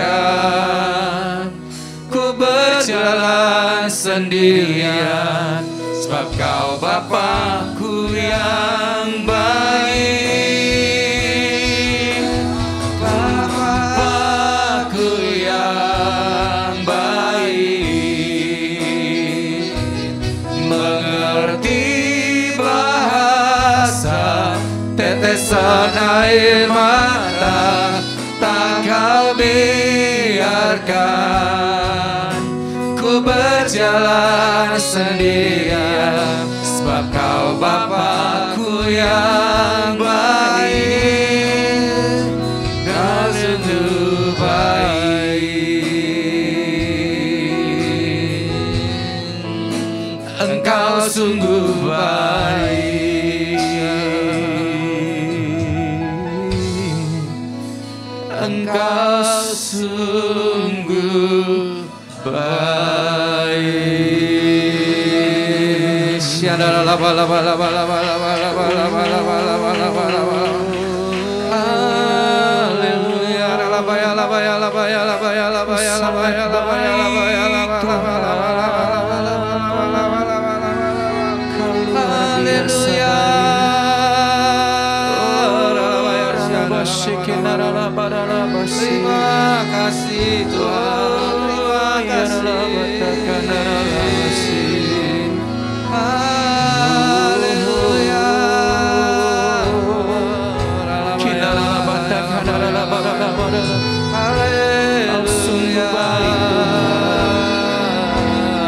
ku berjalan sendirian, sebab kau Bapakku yang baik. Bapakku yang baik, mengerti bahasa tetesan air mata, tak kau biarkan ku berjalan sendirian, sebab kau Bapakku yang baik dan sungguh baik. Engkau sungguh baik. Engkau sungguh baik. Terima kasih Tuhan, terima kasih. Haleluya. Haleluya.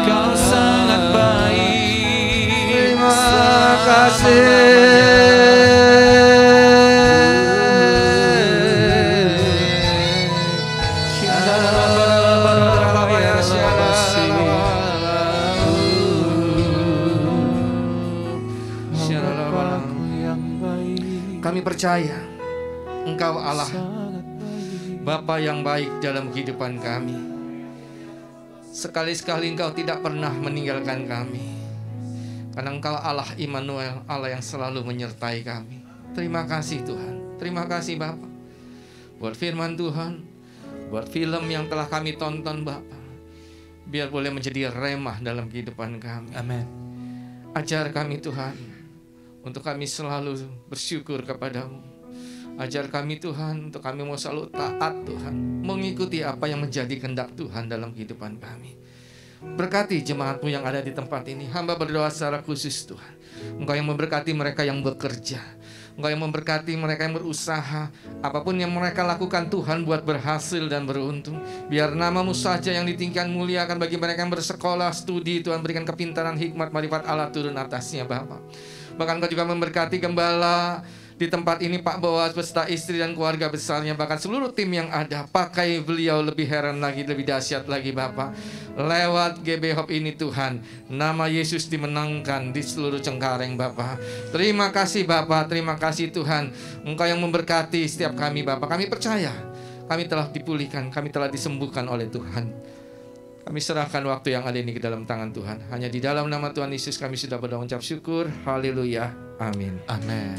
Kau sangat baik. Terima kasih. Kami percaya Engkau Allah Bapa yang baik dalam kehidupan kami. Sekali-sekali Engkau tidak pernah meninggalkan kami, karena Engkau Allah Immanuel, Allah yang selalu menyertai kami. Terima kasih Tuhan. Terima kasih Bapa buat firman Tuhan, buat film yang telah kami tonton Bapa. Biar boleh menjadi remah dalam kehidupan kami. Amin. Ajar kami Tuhan untuk kami selalu bersyukur kepadamu. Ajar kami Tuhan untuk kami mau selalu taat Tuhan, mengikuti apa yang menjadi kehendak Tuhan dalam kehidupan kami. Berkati jemaat-Mu yang ada di tempat ini. Hamba berdoa secara khusus Tuhan, Engkau yang memberkati mereka yang bekerja, Engkau yang memberkati mereka yang berusaha. Apapun yang mereka lakukan Tuhan, buat berhasil dan beruntung. Biar nama-Mu saja yang ditinggikan, muliakan bagi mereka yang bersekolah, studi. Tuhan berikan kepintaran, hikmat, marifat Allah turun atasnya Bapa. Bahkan Engkau juga memberkati gembala di tempat ini, Pak Boas beserta istri dan keluarga besarnya, bahkan seluruh tim yang ada. Pakai beliau lebih heran lagi, lebih dahsyat lagi Bapa. Lewat GB Hope ini Tuhan, nama Yesus dimenangkan di seluruh Cengkareng Bapa. Terima kasih Bapa, terima kasih Tuhan. Engkau yang memberkati setiap kami Bapa. Kami percaya kami telah dipulihkan, kami telah disembuhkan oleh Tuhan. Kami serahkan waktu yang ada ini ke dalam tangan Tuhan. Hanya di dalam nama Tuhan Yesus kami sudah berdoa, ucap syukur. Haleluya. Amin. Amin.